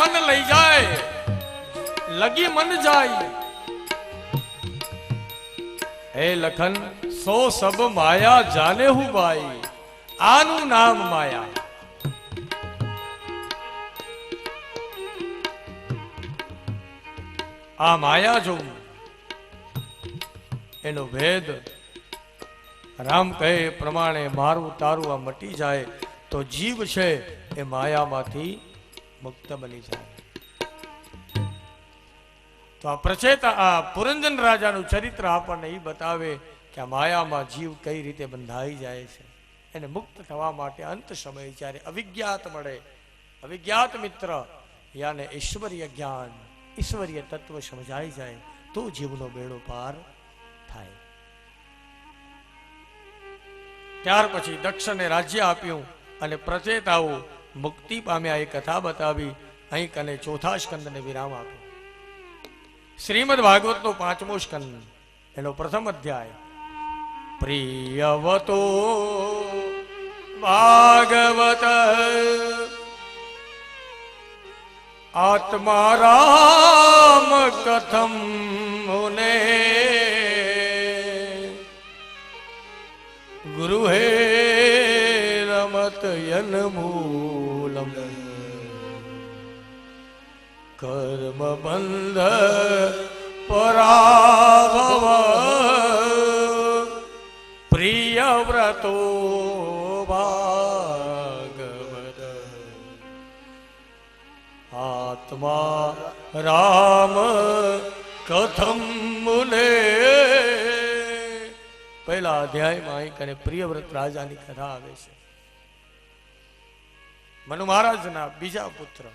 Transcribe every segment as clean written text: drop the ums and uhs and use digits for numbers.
જાન લઈ જાય લગી મન જાય। હે લખન સો સબ માયા જાને હું બાઈ, આનું નામ માયા। આ માયા જો એનો ભેદ રામ કહે પ્રમાણે મારું તારું આ મટી જાય તો જીવ છે એ માયામાંથી મુક્ત બની જાય। તો આ પ્રચેતા આ પુરંજન રાજાનું ચરિત્ર આપણને એ બતાવે કે આ માયામાં જીવ કઈ રીતે બંધાઈ જાય છે। એને મુક્ત થવા માટે અંત સમય જ્યારે અવિજ્ઞાત મળે, અવિજ્ઞાત મિત્ર યાને ઈશ્વરીય જ્ઞાન, ઈશ્વરીય તત્વ સમજાઈ જાય તો જીવનો બેડો પાર થાય। ત્યાર પછી દક્ષને રાજ્ય આપ્યું અને પ્રચેતાઓ મુક્તિ પામ્યા એ કથા બતાવી। અહીં કને ચોથા સ્કંદને વિરામ આપ્યો। શ્રીમદ ભાગવતનો 5મો સ્કંદ એનો પ્રથમ અધ્યાય। પ્રિયવતો ભાગવત આત્મા રામ કથમ મુને ગુરુ હે રમત યન મૂલમ કર્મ બંધ પરાભવ પ્રિય વ્રતો ભાગવત આત્મા રામ કથમ મુને। પહેલા અધ્યાયમાં અહીં કને પ્રિયવ્રત રાજાની કથા આવે છે। મનુ મહારાજના બીજા પુત્ર।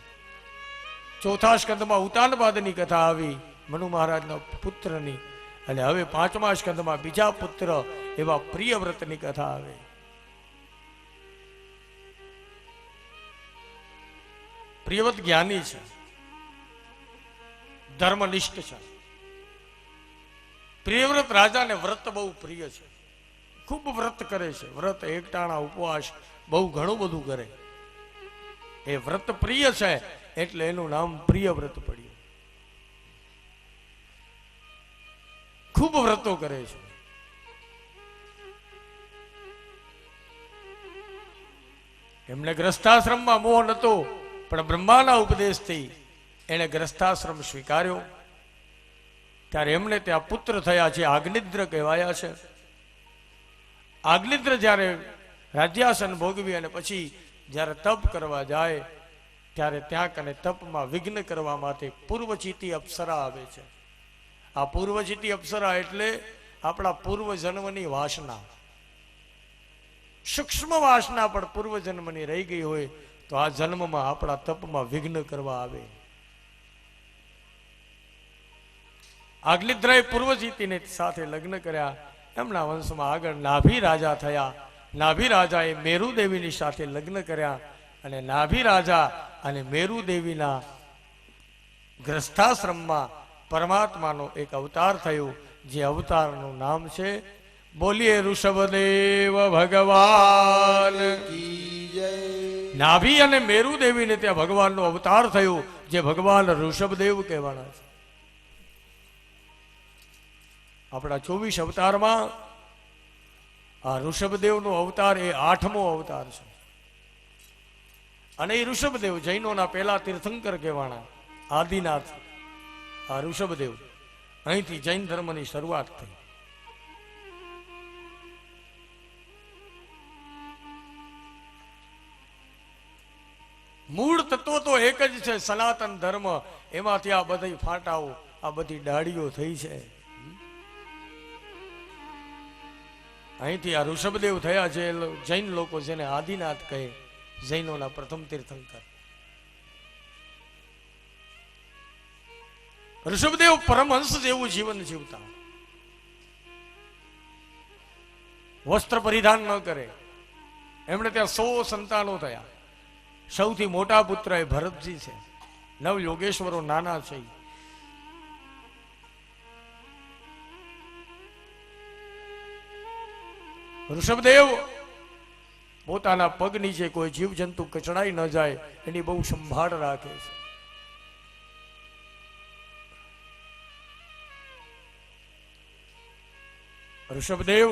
ચોથા સ્કંદમાં ઉતાનપાદની કથા આવી મનુ મહારાજના પુત્રની, અને હવે 5મા સ્કંદમાં બીજા પુત્ર એવા પ્રિયવ્રતની કથા આવે। પ્રિયવ્રત જ્ઞાની છે, ધર્મનિષ્ઠ છે। પ્રિયવ્રત રાજાને વ્રત બહુ પ્રિય છે, ખૂબ વ્રત કરે છે। વ્રત એકટાણા ઉપવાસ બહુ ઘણું બધું કરે। એ વ્રત પ્રિય છે એટલે એનું નામ પ્રિયવ્રત પડ્યું। ખૂબ વ્રતો કરે છે। એમને ગ્રસ્થાશ્રમમાં મોહ નતો, પણ બ્રહ્માના ઉપદેશથી એને ગ્રસ્થાશ્રમ સ્વીકાર્યો। ત્યારે એમને ત્યાં પુત્ર થયા છે, આગ્નિદ્ર કહેવાયા છે। આગ્નિદ્ર જ્યારે રાજ્યાસન ભોગવી અને પછી જ્યારે તપ કરવા જાય ત્યારે ત્યાં કને તપમાં વિઘ્ન કરવા માટે પૂર્વચિતી અપ્સરા આવે છે। આ પૂર્વચિતી અપ્સરા એટલે આપણા પૂર્વ જન્મની વાસના, સૂક્ષ્મ વાસના પણ પૂર્વ જન્મની રહી ગઈ હોય તો આ જન્મમાં આપણા તપમાં વિઘ્ન કરવા આવે। આગ્નિદ્રએ પૂર્વજીતીને સાથે લગ્ન કર્યા। એમના વંશમાં આગળ નાભી રાજા થયા। નાભી રાજાએ મેરુદેવીની સાથે લગ્ન કર્યા અને નાભી રાજા અને મેરુદેવીના ગ્રસ્થાશ્રમમાં પરમાત્માનો એક અવતાર થયો, જે અવતારનું નામ છે, બોલીએ ઋષભદેવ ભગવાન કી જય। નાભી અને મેરુદેવીને ત્યાં ભગવાનનો અવતાર થયો, જે ભગવાન ઋષભદેવ કહેવાના છે। આપણા 24 અવતારમાં આ ઋષભદેવનો અવતાર એ 8મો અવતાર છે। અને એ ઋષભદેવ જૈનોના પહેલા તીર્થંકર કહેવાના, આદિનાથ આ ઋષભદેવ। અહીંથી જૈન ધર્મની શરૂઆત થઈ। મૂળ તત્વ તો એક જ છે, સનાતન ધર્મ। એમાંથી આ બધી ફાટાઓ, આ બધી ડાળીઓ થઈ છે। અહીંથી આ ઋષભદેવ થયા છે જૈન લોકો, જેને આદિનાથ કહે, જૈનોના પ્રથમ તીર્થંકર। ઋષભદેવ પરમહંસ જેવું જીવન જીવતા, વસ્ત્ર પરિધાન ન કરે। એમણે ત્યાં 100 સંતાનો થયા। સૌથી મોટા પુત્ર એ ભરતજી છે। 9 યોગેશ્વરો નાના છે। ઋષભદેવ પોતાના પગ નીચે કોઈ જીવજંતુ કચડાઈ ન જાય એની બહુ સંભાળ રાખે છે। ઋષભદેવ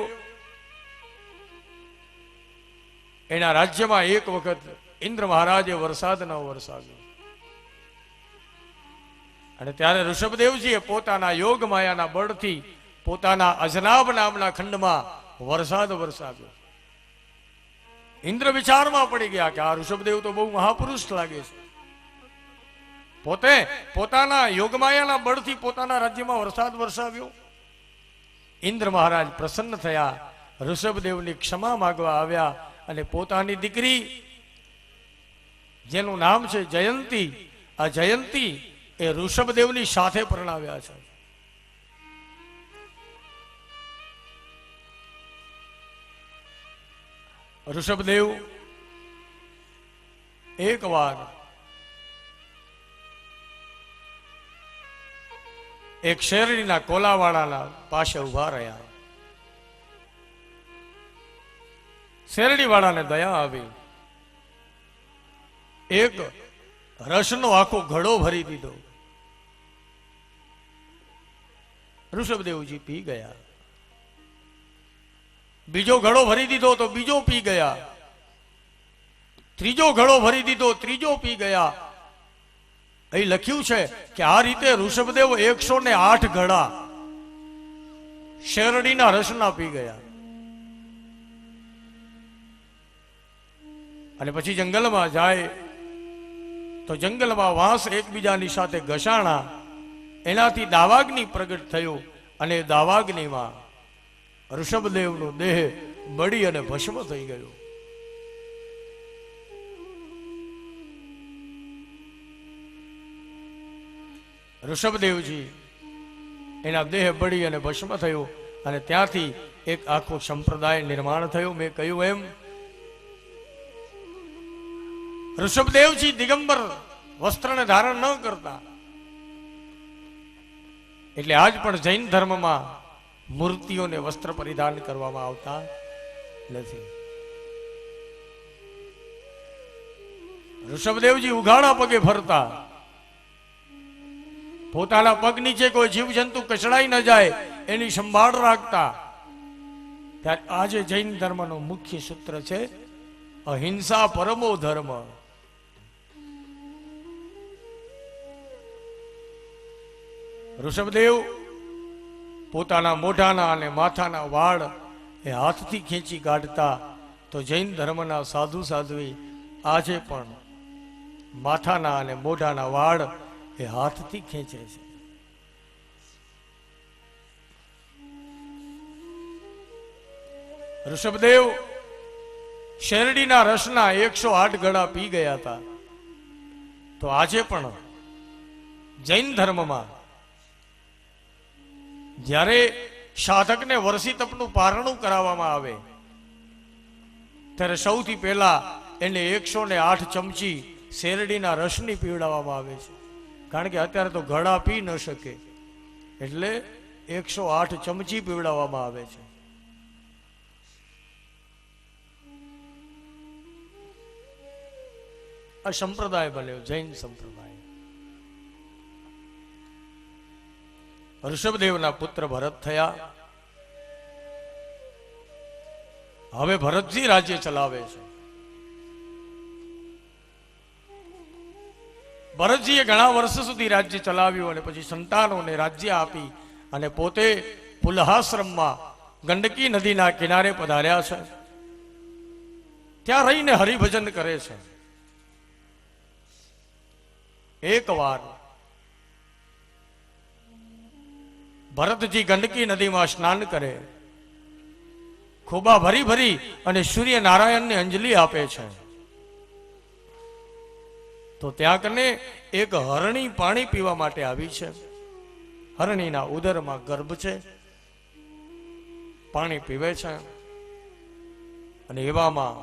એના રાજ્યમાં એક વખત ઇન્દ્ર મહારાજે વરસાદ ન વરસાવ્યો અને ત્યારે ઋષભદેવજીએ પોતાના યોગ માયાના બળથી પોતાના અજનાબ નામના ખંડમાં વરસાદ વરસાવ્યો. ઇન્દ્ર વિચારમાં પડી ગયા કે આ ઋષભદેવ તો બહુ મહાપુરુષ લાગે છે. પોતે પોતાના યોગમાયાના બળથી પોતાના રાજ્યમાં વરસાદ વરસાવ્યો. ઇન્દ્ર મહારાજ પ્રસન્ન થયા, ઋષભદેવની ક્ષમા માંગવા આવ્યા અને પોતાની દીકરી જેનું નામ છે જયંતી, આ જયંતી એ ઋષભદેવની સાથે પરણાવ્યા છે. ઋષભદેવ એક વાર એક શેરડીના કોલાવાળાના પાસે ઉભા રહ્યા. શેરડી વાળાને દયા આવી, એક રસનો આખો ઘડો ભરી દીધો. ઋષભદેવજી પી ગયા. બીજો ઘડો ભરી દીધો તો બીજો પી ગયા. ત્રીજો ઘડો ભરી દીધો, ત્રીજો પી ગયા. અહીં લખ્યું છે કે આ રીતે ઋષભદેવ 108 ઘડા શેરડીના રસના પી ગયા. અને પછી જંગલમાં જાય તો જંગલમાં વાંસ એકબીજાની સાથે ઘસાણા, એનાથી દાવાગ્નિ પ્રગટ થયો અને દાવાગ્નિમાં ઋષભદેવનો દેહ બળી અને ભસ્મ થઈ ગયો. ઋષભદેવજી એના દેહ બળી અને ભસ્મ થયો અને ત્યાંથી એક આખો સંપ્રદાય નિર્માણ થયો. મેં કહ્યું એમ ઋષભદેવજી દિગંબર વસ્ત્રને ધારણ ન કરતા, એટલે આજ પણ જૈન ધર્મમાં મૂર્તિઓને વસ્ત્ર પરિધાન કરવામાં આવતા નથી. ઋષભદેવજી ઉઘાડા પગે ફરતા, પોતાના પગ નીચે કોઈ જીવજંતુ કચડાઈ ન જાય એની સંભાળ રાખતા. ત્યારે આજે જૈન ધર્મનું મુખ્ય સૂત્ર છે અહિંસા પરમો ધર્મ. ઋષભદેવ પોતાના મોઢાના અને માથાના વાળ એ હાથથી ખેંચી કાઢતા, તો જૈન ધર્મના સાધુ સાધ્વી આજે પણ માથાના અને મોઢાના વાળ એ હાથથી ખેંચે છે. ઋષભદેવ શેરડીના રસના 108 ગળા પી ગયા હતા. તો આજે પણ જૈન ધર્મમાં જ્યારે સાધકને વર્ષી તપનું પારણું કરાવવામાં આવે ત્યારે સૌથી પહેલા એને 108 ચમચી શેરડીના રસની પીવડાવવામાં આવે છે. કારણ કે અત્યારે તો ઘડા પી ન શકે, એટલે 108 ચમચી પીવડાવવામાં આવે છે. આ સંપ્રદાય બન્યો જૈન સંપ્રદાય. ઋષભદેવના પુત્ર ભરત થયા. હવે ભરતજી રાજ્ય ચલાવે છે. ભરતજીએ ઘણા વર્ષ સુધી રાજ્ય ચલાવ્યું અને પછી સંતાનોને રાજ્ય આપી અને પોતે પુલહાશ્રમમાં ગંડકી નદીના કિનારે પધાર્યા છે. ત્યાં રહીને હરિભજન કરે છે. એક વાર ભરતજી ગંડકી નદીમાં સ્નાન કરે, ખોબા ભરી ભરી અને સૂર્યનારાયણને અંજલિ આપે છે. તો ત્યાં કને એક હરણી પાણી પીવા માટે આવી છે. હરણીના ઉદરમાં ગર્ભ છે, પાણી પીવે છે. અને એવામાં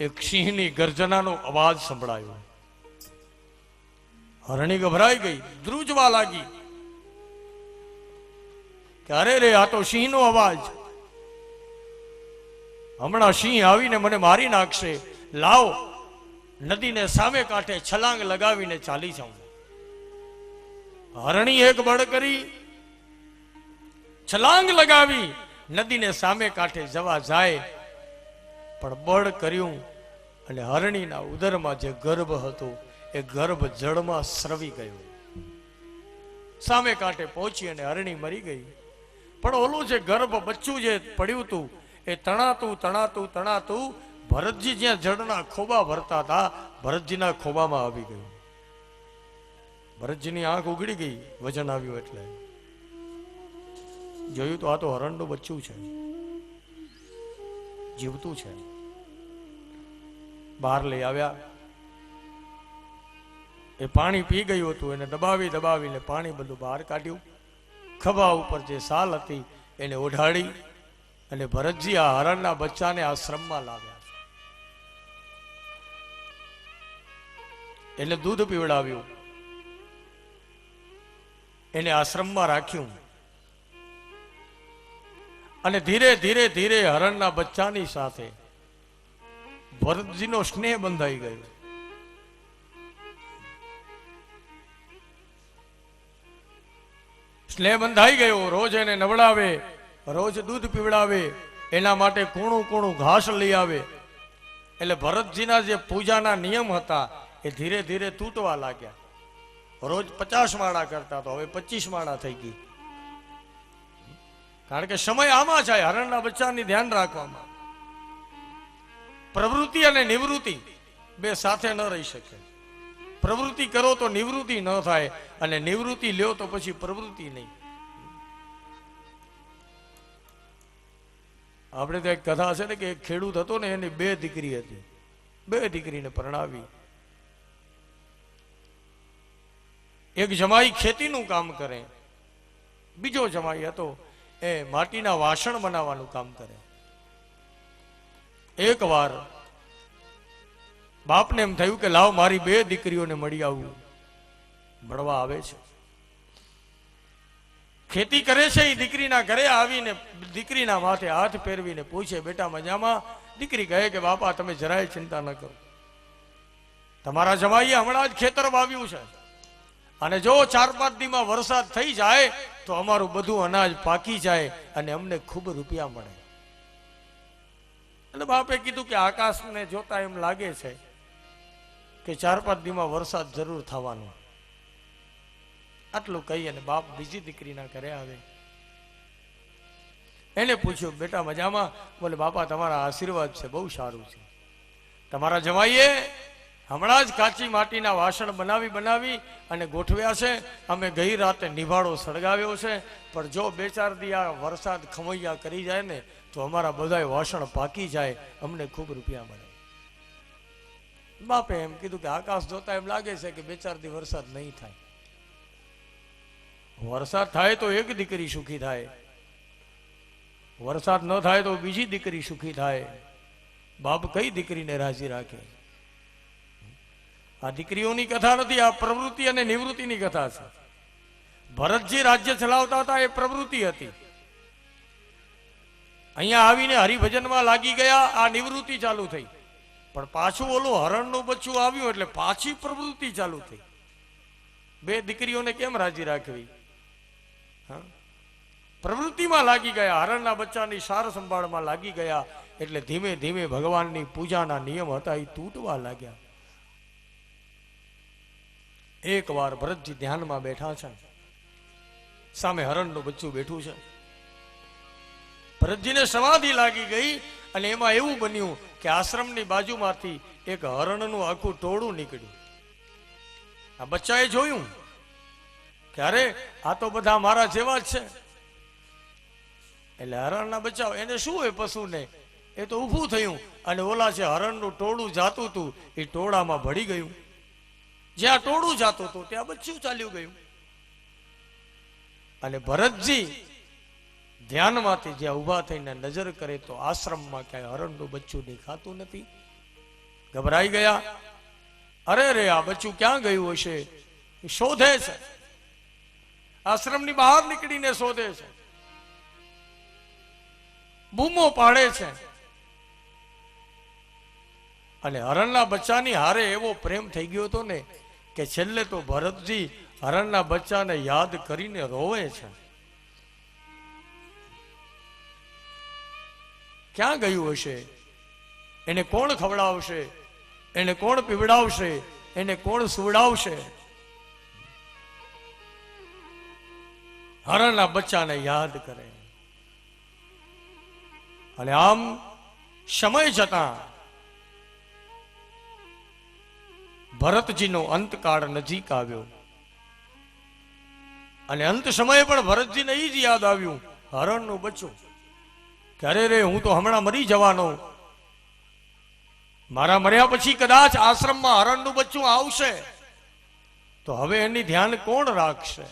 એક સિંહની ગર્જનાનો અવાજ સંભળાયો. હરણી ગભરાઈ ગઈ, ધ્રુજવા લાગી કે અરે રે, આ તો સિંહનો અવાજ. હમણાં સિંહ આવીને મને મારી નાખશે. લાવ, નદીને સામે કાંઠે છલાંગ લગાવીને ચાલી જાઉં. હરણી એક બળ કરી છલાંગ લગાવી નદીને સામે કાંઠે જવા જાય, પણ બળ કર્યું અને હરણીના ઉદરમાં જે ગર્ભ હતો એ ગર્ભ જળમાં સ્રવી ગયો. સામે કાંઠે પહોંચી અને હરણી મરી ગઈ. પણ ઓલું જે ગર્ભ બચ્ચું જે પડ્યું હતું એ તણાતું તણાતું તણાતું ભરતજી જ્યાં જળના ખોબા ભરતા હતા, ભરતજીના ખોબામાં આવી ગયું. ભરતજીની આંખ ઉગડી ગઈ, વજન આવ્યું એટલે જોયું તો આ તો હરણનું બચ્ચું છે, જીવતું છે. બહાર લઈ આવ્યા. એ પાણી પી ગયું હતું, એને દબાવી દબાવીને પાણી બધું બહાર કાઢ્યું. ખભા ઉપર જે સાલ હતી એને ઓઢાડી અને ભરતજી આ હરણના બચ્ચાને આશ્રમમાં લાવ્યા. એને દૂધ પીવડાવ્યું, એને આશ્રમમાં રાખ્યું અને ધીરે ધીરે ધીરે હરણના બચ્ચાની સાથે ભરતજીનો સ્નેહ બંધાઈ ગયો. સ્નેહ બંધાઈ ગયો. રોજ એને નવડાવે, રોજ દૂધ પીવડાવે, એના માટે કૂણું કૂણું ઘાસ લઈ આવે. એટલે ભરતજીના જે પૂજાના નિયમ હતા એ ધીરે ધીરે તૂટવા લાગ્યા. રોજ 50 માળા કરતા તો હવે 25 માળા થઈ ગઈ. કારણ કે સમય આમાં જાય, હરણના બચ્ચાની ધ્યાન રાખવામાં. પ્રવૃત્તિ અને નિવૃત્તિ બે સાથે ન રહી શકે. પ્રવૃત્તિ કરો તો નિવૃત્તિ ન થાય અને નિવૃત્તિ લ્યો તો પછી પ્રવૃત્તિ નહીં. આપણે તો એક કથા છે ને કે એક ખેડૂત હતો ને, એની 2 દીકરી હતી. 2 દીકરીને પરણાવી. એક જમાઈ ખેતીનું કામ કરે, બીજો જમાઈ હતો એ માટીના વાસણ બનાવવાનું કામ કરે. એક વાર બાપને એમ થયું કે લાવ મારી 2 દીકરીઓને મળી આવું. મળવા આવે છે, ખેતી કરે છે. એ દીકરીના ઘરે આવીને દીકરીના માથે હાથ ફેરવીને પૂછે, બેટા મજામાં? દીકરી કહે કે બાપા તમે જરાય ચિંતા ન કરો, તમારા જમાઈએ હમણાં જ ખેતર વાવ્યું છે અને જો 4-5 દીમાં વરસાદ થઈ જાય તો અમારું બધું અનાજ પાકી જાય અને અમને ખૂબ રૂપિયા મળે. એટલે બાપે કીધું કે આકાશને જોતા એમ લાગે છે કે 4-5 દીમાં વરસાદ જરૂર થવાનો. આટલું કહી અને બાપ બીજી દીકરીના ઘરે આવે. એને પૂછ્યું, બેટા મજામાં? બોલે બાપા તમારા આશીર્વાદ છે, બહુ સારું છે. તમારા જમાઈએ હમણાં જ કાચી માટીના વાસણ બનાવી અને ગોઠવ્યા છે. અમે ગઈ રાતે નિભાળો સળગાવ્યો છે, પણ જો 2-4 દી આ વરસાદ ખમૈયા કરી જાય ને તો અમારા બધાય વાસણ પાકી જાય, અમને ખૂબ રૂપિયા મળે. બાપે એમ કીધું કે આકાશ જોતા એમ લાગે છે કે 2-4 દી વરસાદ નહીં થાય. વરસાદ થાય તો એક દીકરી સુખી થાય, વરસાદ ન થાય તો બીજી દીકરી સુખી થાય. બાપ કઈ દીકરીને રાજી રાખે? આ દીકરીઓની કથા નથી, આ પ્રવૃત્તિ અને નિવૃત્તિની કથા છે. ભરતજી રાજ્ય ચલાવતા હતા એ પ્રવૃત્તિ હતી. અહીંયા આવીને હરિભજનમાં લાગી ગયા, આ નિવૃત્તિ ચાલુ થઈ. પણ પાછું ઓલું હરણનું બચ્ચું આવ્યું એટલે પાછી પ્રવૃત્તિ ચાલુ થઈ. 2 દીકરીઓને કેમ રાજી રાખવી? પ્રવૃત્તિમાં લાગી ગયા, હરણના બચ્ચાની સાર સંભાળમાં લાગી ગયા. એટલે ધીમે ધીમે ભગવાનની પૂજાના નિયમ હતા એ તૂટવા લાગ્યા. એક વાર ભરતજી ધ્યાનમાં બેઠા છે, સામે હરણનું બચ્ચું બેઠું છે. ભરતજીને સમાધિ લાગી ગઈ અને એમાં એવું બન્યું કે આશ્રમની બાજુમાંથી એક હરણનું આખું ટોળું નીકળ્યું. આ બચ્ચાએ જોયું કે અરે આ તો બધા મારા જેવા જ છે. એટલે હરણના બચ્ચા એને શું હોય પશુને, એ તો ઊભું થયું અને ઓલા છે હરણનું ટોળું જાતું હતું એ ટોળામાં ભળી ગયું. જ્યાં ટોળું જાતું હતું ત્યાં બચ્ચું ચાલ્યું ગયું. અને ભરતજી ધ્યાનમાંથી જ્યાં ઊભા થઈને નજર કરે તો આશ્રમમાં ક્યાંય હરણનું બચ્ચું દેખાતું નથી. ગભરાઈ ગયા. અરે રે આ બચ્ચું ક્યાં ગયું હશે? શોધે છે, આશ્રમની બહાર નીકળીને શોધે છે, બૂમો પાડે છે. અને હરણના બચ્ચાની હારે એવો પ્રેમ થઈ ગયો હતો ને કે છેલ્લે તો ભરતજી હરણના બચ્ચાને યાદ કરીને રોવે છે. ક્યાં ગયું હશે, એને કોણ ખવડાવશે, એને કોણ પીવડાવશે, એને કોણ સુવડાવશે? હરણના બચ્ચાને યાદ કરે. અને આમ સમય જતા ભરતજીનો અંતકાળ નજીક આવ્યો. અને અંત સમયે પણ ભરતજીને એ જ યાદ આવ્યું, હરણનું બચ્ચું, કે અરે રે, હું તો હમણાં મરી જવાનો, મારા મર્યા પછી કદાચ આશ્રમમાં હરણનું બચ્ચું આવશે તો હવે એની ધ્યાન કોણ રાખશે?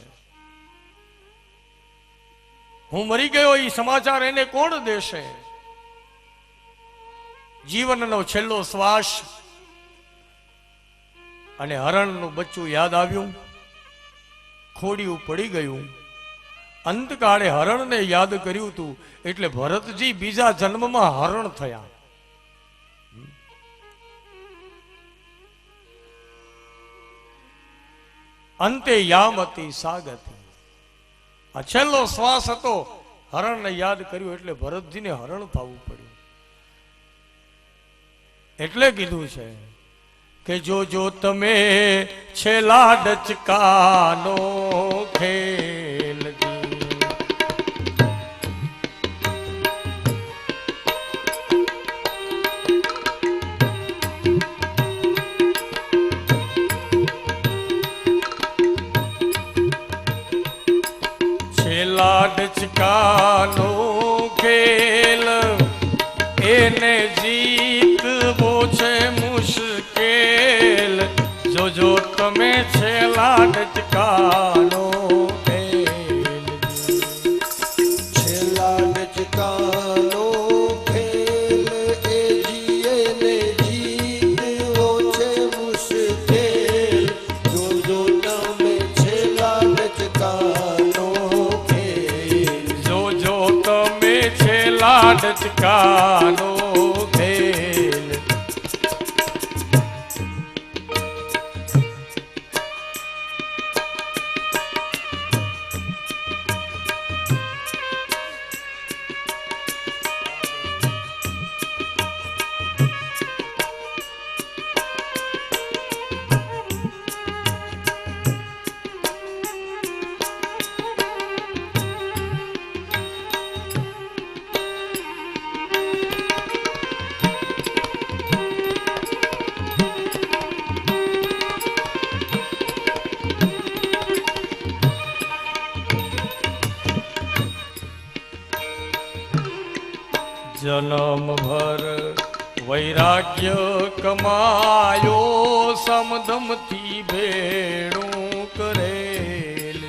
હું મરી ગયો એ સમાચાર એને કોણ દેશે? જીવનનો છેલ્લો શ્વાસ અને હરણનું બચ્ચું યાદ આવ્યું, ખોડિયું પડી ગયું. અંતકાળે હરણને યાદ કર્યું હતું એટલે ભરતજી બીજા જન્મમાં હરણ થયા. અંતે યામતી સાગતી, આ છેલ્લો શ્વાસ હતો. હરણને યાદ કર્યું એટલે ભરતજીને હરણ થવું પડ્યું. એટલે કીધું છે કે જો તમે છેલ્લા ડચકાનો ખેલ, છેલ્લા ડચકાનો ખેલ એને જીતવો છે મુશ્કેલ. જો તમે છેલ્લા ડચકાનો ખેલ, છેલ્લા ડચકાનો ખેલ એ જીએને જીતવો છે મુશ્કેલ. જો તમે છેલ્લા ડચકાનો ખેલ, જો તમે છેલ્લા ડચકાનો ખેલ. જન્મ ભર વૈરાગ્ય કમાયો, સમધમથી ભેણું કરેલ.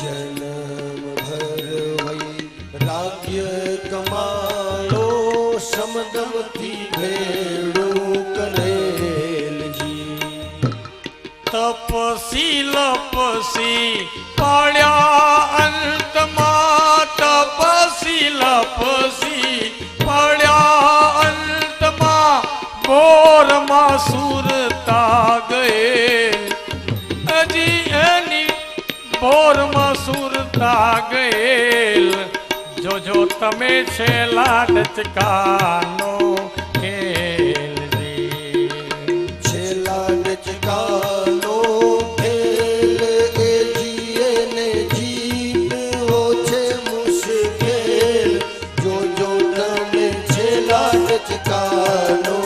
જન્મ ભર વૈરાગ્ય કમાયો, સમદમથી ભેળું કરેલજી. તપસી લપસી પડ્યા અંતમાં, તપસી લપસી પડ્યા અંતમાં, બોરમાં સુરતા ગયે. હજી એની બોરમાં સુરતા ગયેલ. જો તમે છેલ્લા ડચકાનો ખેલ, છેલ્લા ડચકાનો ખેલ એ જીએને જીતવો છે મુશ્કેલ. જો તમે છેલ્લા ડચકાનો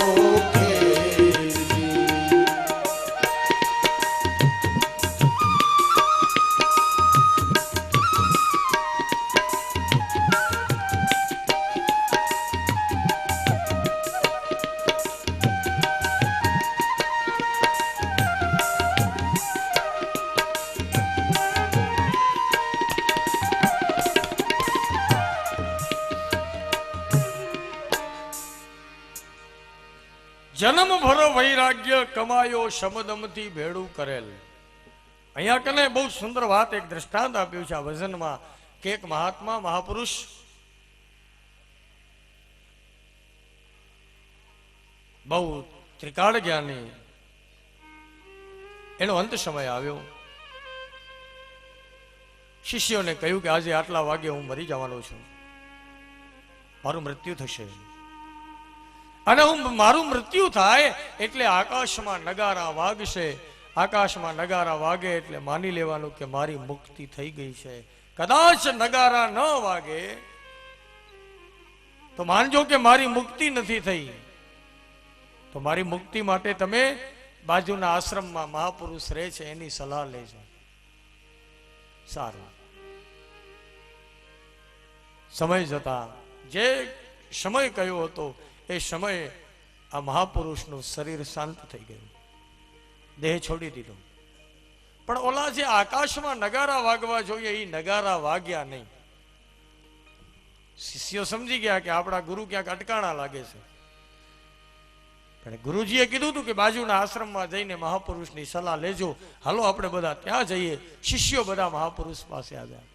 ખેલ. જન્મ ભરો વૈરાગ્ય કમાયો, શમદમથી ભેળું કરેલ. અહીંયા કને બહુ સુંદર વાત, એક દ્રષ્ટાંત આપ્યું છે આ ભજનમાં કે એક મહાત્મા મહાપુરુષ બહુ ત્રિકાળ જ્ઞાની, એનો અંત સમય આવ્યો. શિષ્યોને કહ્યું કે આજે આટલા વાગે હું મરી જવાનો છું. મારું મૃત્યુ થશે, અને મારું મૃત્યુ થાય એટલે આકાશમાં નગારા વાગશે. આકાશમાં નગારા વાગે એટલે માની લેવાનું કે મારી મુક્તિ થઈ ગઈ છે. કદાચ નગારા ન વાગે તો માનજો કે મારી મુક્તિ નથી થઈ. તો મારી મુક્તિ માટે તમે બાજુના આશ્રમમાં મહાપુરુષ રહે છે એની સલાહ લેજો. સારું. સમય જતા જે સમય કયો હતો એ સમયે આ મહાપુરુષનું શરીર શાંત થઈ ગયું, દેહ છોડી દીધો. પણ ઓલા જે આકાશમાં નગારા વાગવા જોઈએ એ નગારા વાગ્યા નહીં. શિષ્યો સમજી ગયા કે આપણા ગુરુ ક્યાંક અટકાણા લાગે છે. પણ ગુરુજીએ કીધું હતું કે બાજુના આશ્રમમાં જઈને મહાપુરુષની સલાહ લેજો. હાલો આપણે બધા ત્યાં જઈએ. શિષ્યો બધા મહાપુરુષ પાસે આવ્યા.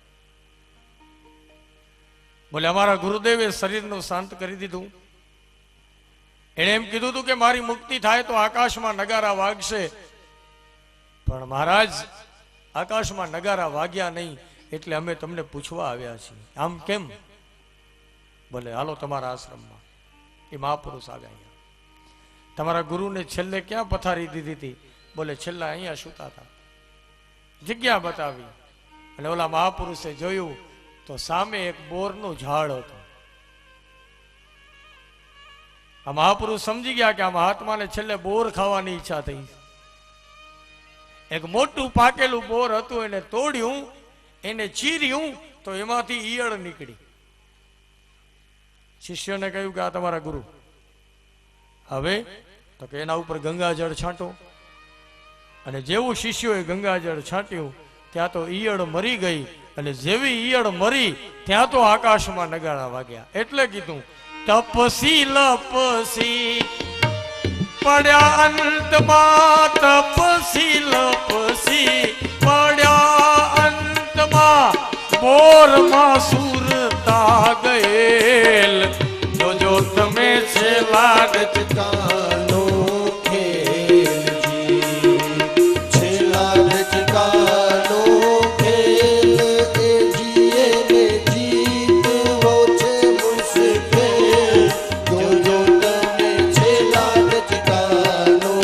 બોલે અમારા ગુરુદેવે શરીરનું શાંત કરી દીધું. એણે એમ કીધું હતું કે મારી મુક્તિ થાય તો આકાશમાં નગારા વાગશે. પણ મહારાજ આકાશમાં નગારા વાગ્યા નહીં એટલે અમે તમને પૂછવા આવ્યા છીએ. આમ કેમ? બોલે હાલો તમારા આશ્રમમાં. એ મહાપુરુષ આવ્યા. તમારા ગુરુને છેલ્લે ક્યાં પથારી દીધી હતી? બોલે છેલ્લા અહીંયા સૂતા હતા. જગ્યા બતાવી અને ઓલા મહાપુરુષે જોયું તો સામે એક બોરનું ઝાડ હતું. આ મહાપુરુષ સમજી ગયા કે આ મહાત્માને છેલ્લે બોર ખાવાની ઈચ્છા થઈ. એક મોટું પાકેલું બોર હતું, એને તોડ્યું, એને ચીર્યું તો એમાંથી ઈયળ નીકળી. શિષ્યને કહ્યું કે આ તમારા ગુરુ. હવે તો કે એના ઉપર ગંગાજળ છાંટો. અને જેવું શિષ્યોએ ગંગાજળ છાંટ્યું ત્યાં તો ઈયળ મરી ગઈ. અને જેવી ઈયળ મરી ત્યાં તો આકાશમાં નગારા વાગ્યા. એટલે કીધું તપસી લપસી પડ્યા અંતમાં, તપસી લપસી પડ્યા અંતમાં, બોરમાં સુરતા ગયેલ. જોજો તમે છેલ્લા ડચકાનો ખેલજી, છેલ્લા ડચકાનો ખેલ એ જીએ ને જીતવો છે મુશ્કેલ. જોજો તમે છેલ્લા ડચકાનો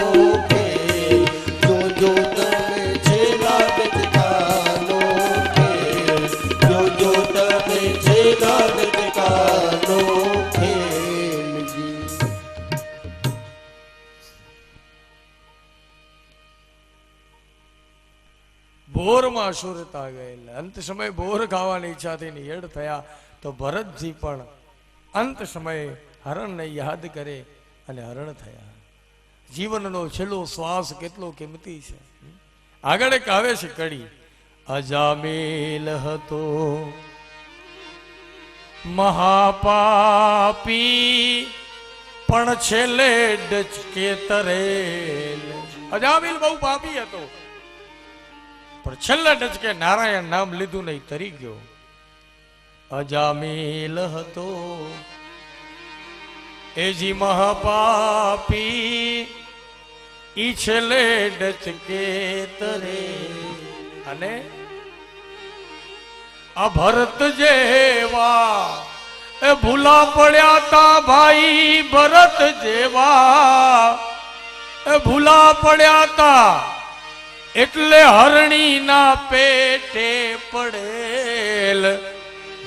ખેલ, જોજો તમે છેલ્લા ડચકાનો ખેલ, જોજો તમે છેલ્લા ડચકાનો ખેલજી. બોરમાં સુરતા ગયેલ. અંત સમયે બોર ખાવાની ઈચ્છાથી નિયડ થયા તો ભરતજી પણ અંત સમયે હરણને યાદ કરે અને હરણ થયા. જીવનનો છેલ્લો શ્વાસ કેટલો કિંમતી છે. આગળ એક આવે છે કડી. અજામેલ હતો મહાપાપી પણ છેલ્લે ડચકે તરેલ. અજામેલ બહુ પાપી હતો પણ છેલ્લા ડચકે નારાયણ નામ લીધું નહીં તરી ગયો. અજામેલ હતો એજી મહાપાપી, ઈ છેલ્લે ડચકે તરે. અને આ ભરત જેવા એ ભૂલા પડ્યા તા ભાઈ, ભરત જેવા એ ભૂલા પડ્યા તા એટલે હરણી ના પેટે પડેલ.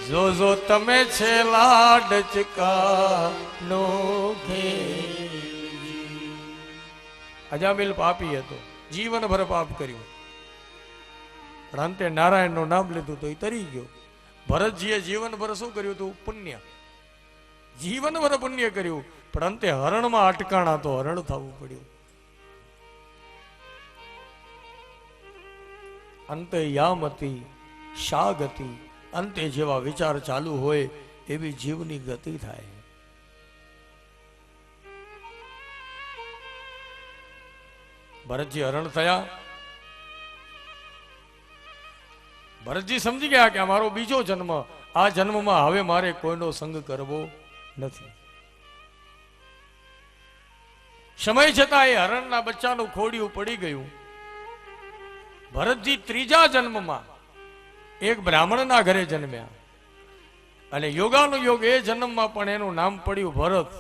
જોજો તમે છેલ્લા ડચકા નો ખેલ. અજામિલ પાપી હતો, જીવનભર પાપ કર્યું પણ અંતે નારાયણ નું નામ લીધું તો એ તરી ગયો. ભરતજીએ જીવનભર શું કર્યું હતું? પુણ્ય. જીવનભર પુણ્ય કર્યું પણ અંતે હરણમાં અટકાણા તો હરણ થવું પડ્યું. અંતે યામતી શા ગતિ, અંતે જેવા વિચાર ચાલુ હોય એવી જીવની ગતિ થાય. ભરતજી હરણ થયા. ભરતજી સમજી ગયા કે અમારો બીજો જન્મ, આ જન્મમાં હવે મારે કોઈનો સંગ કરવો નથી. સમય છતાં એ હરણના બચ્ચાનું ખોડિયું પડી ગયું. ભરતજી ત્રીજા જન્મમાં એક બ્રાહ્મણના ઘરે જન્મ્યા અને યોગાનુયોગ એ જન્મમાં પણ એનું નામ પડ્યું ભરત.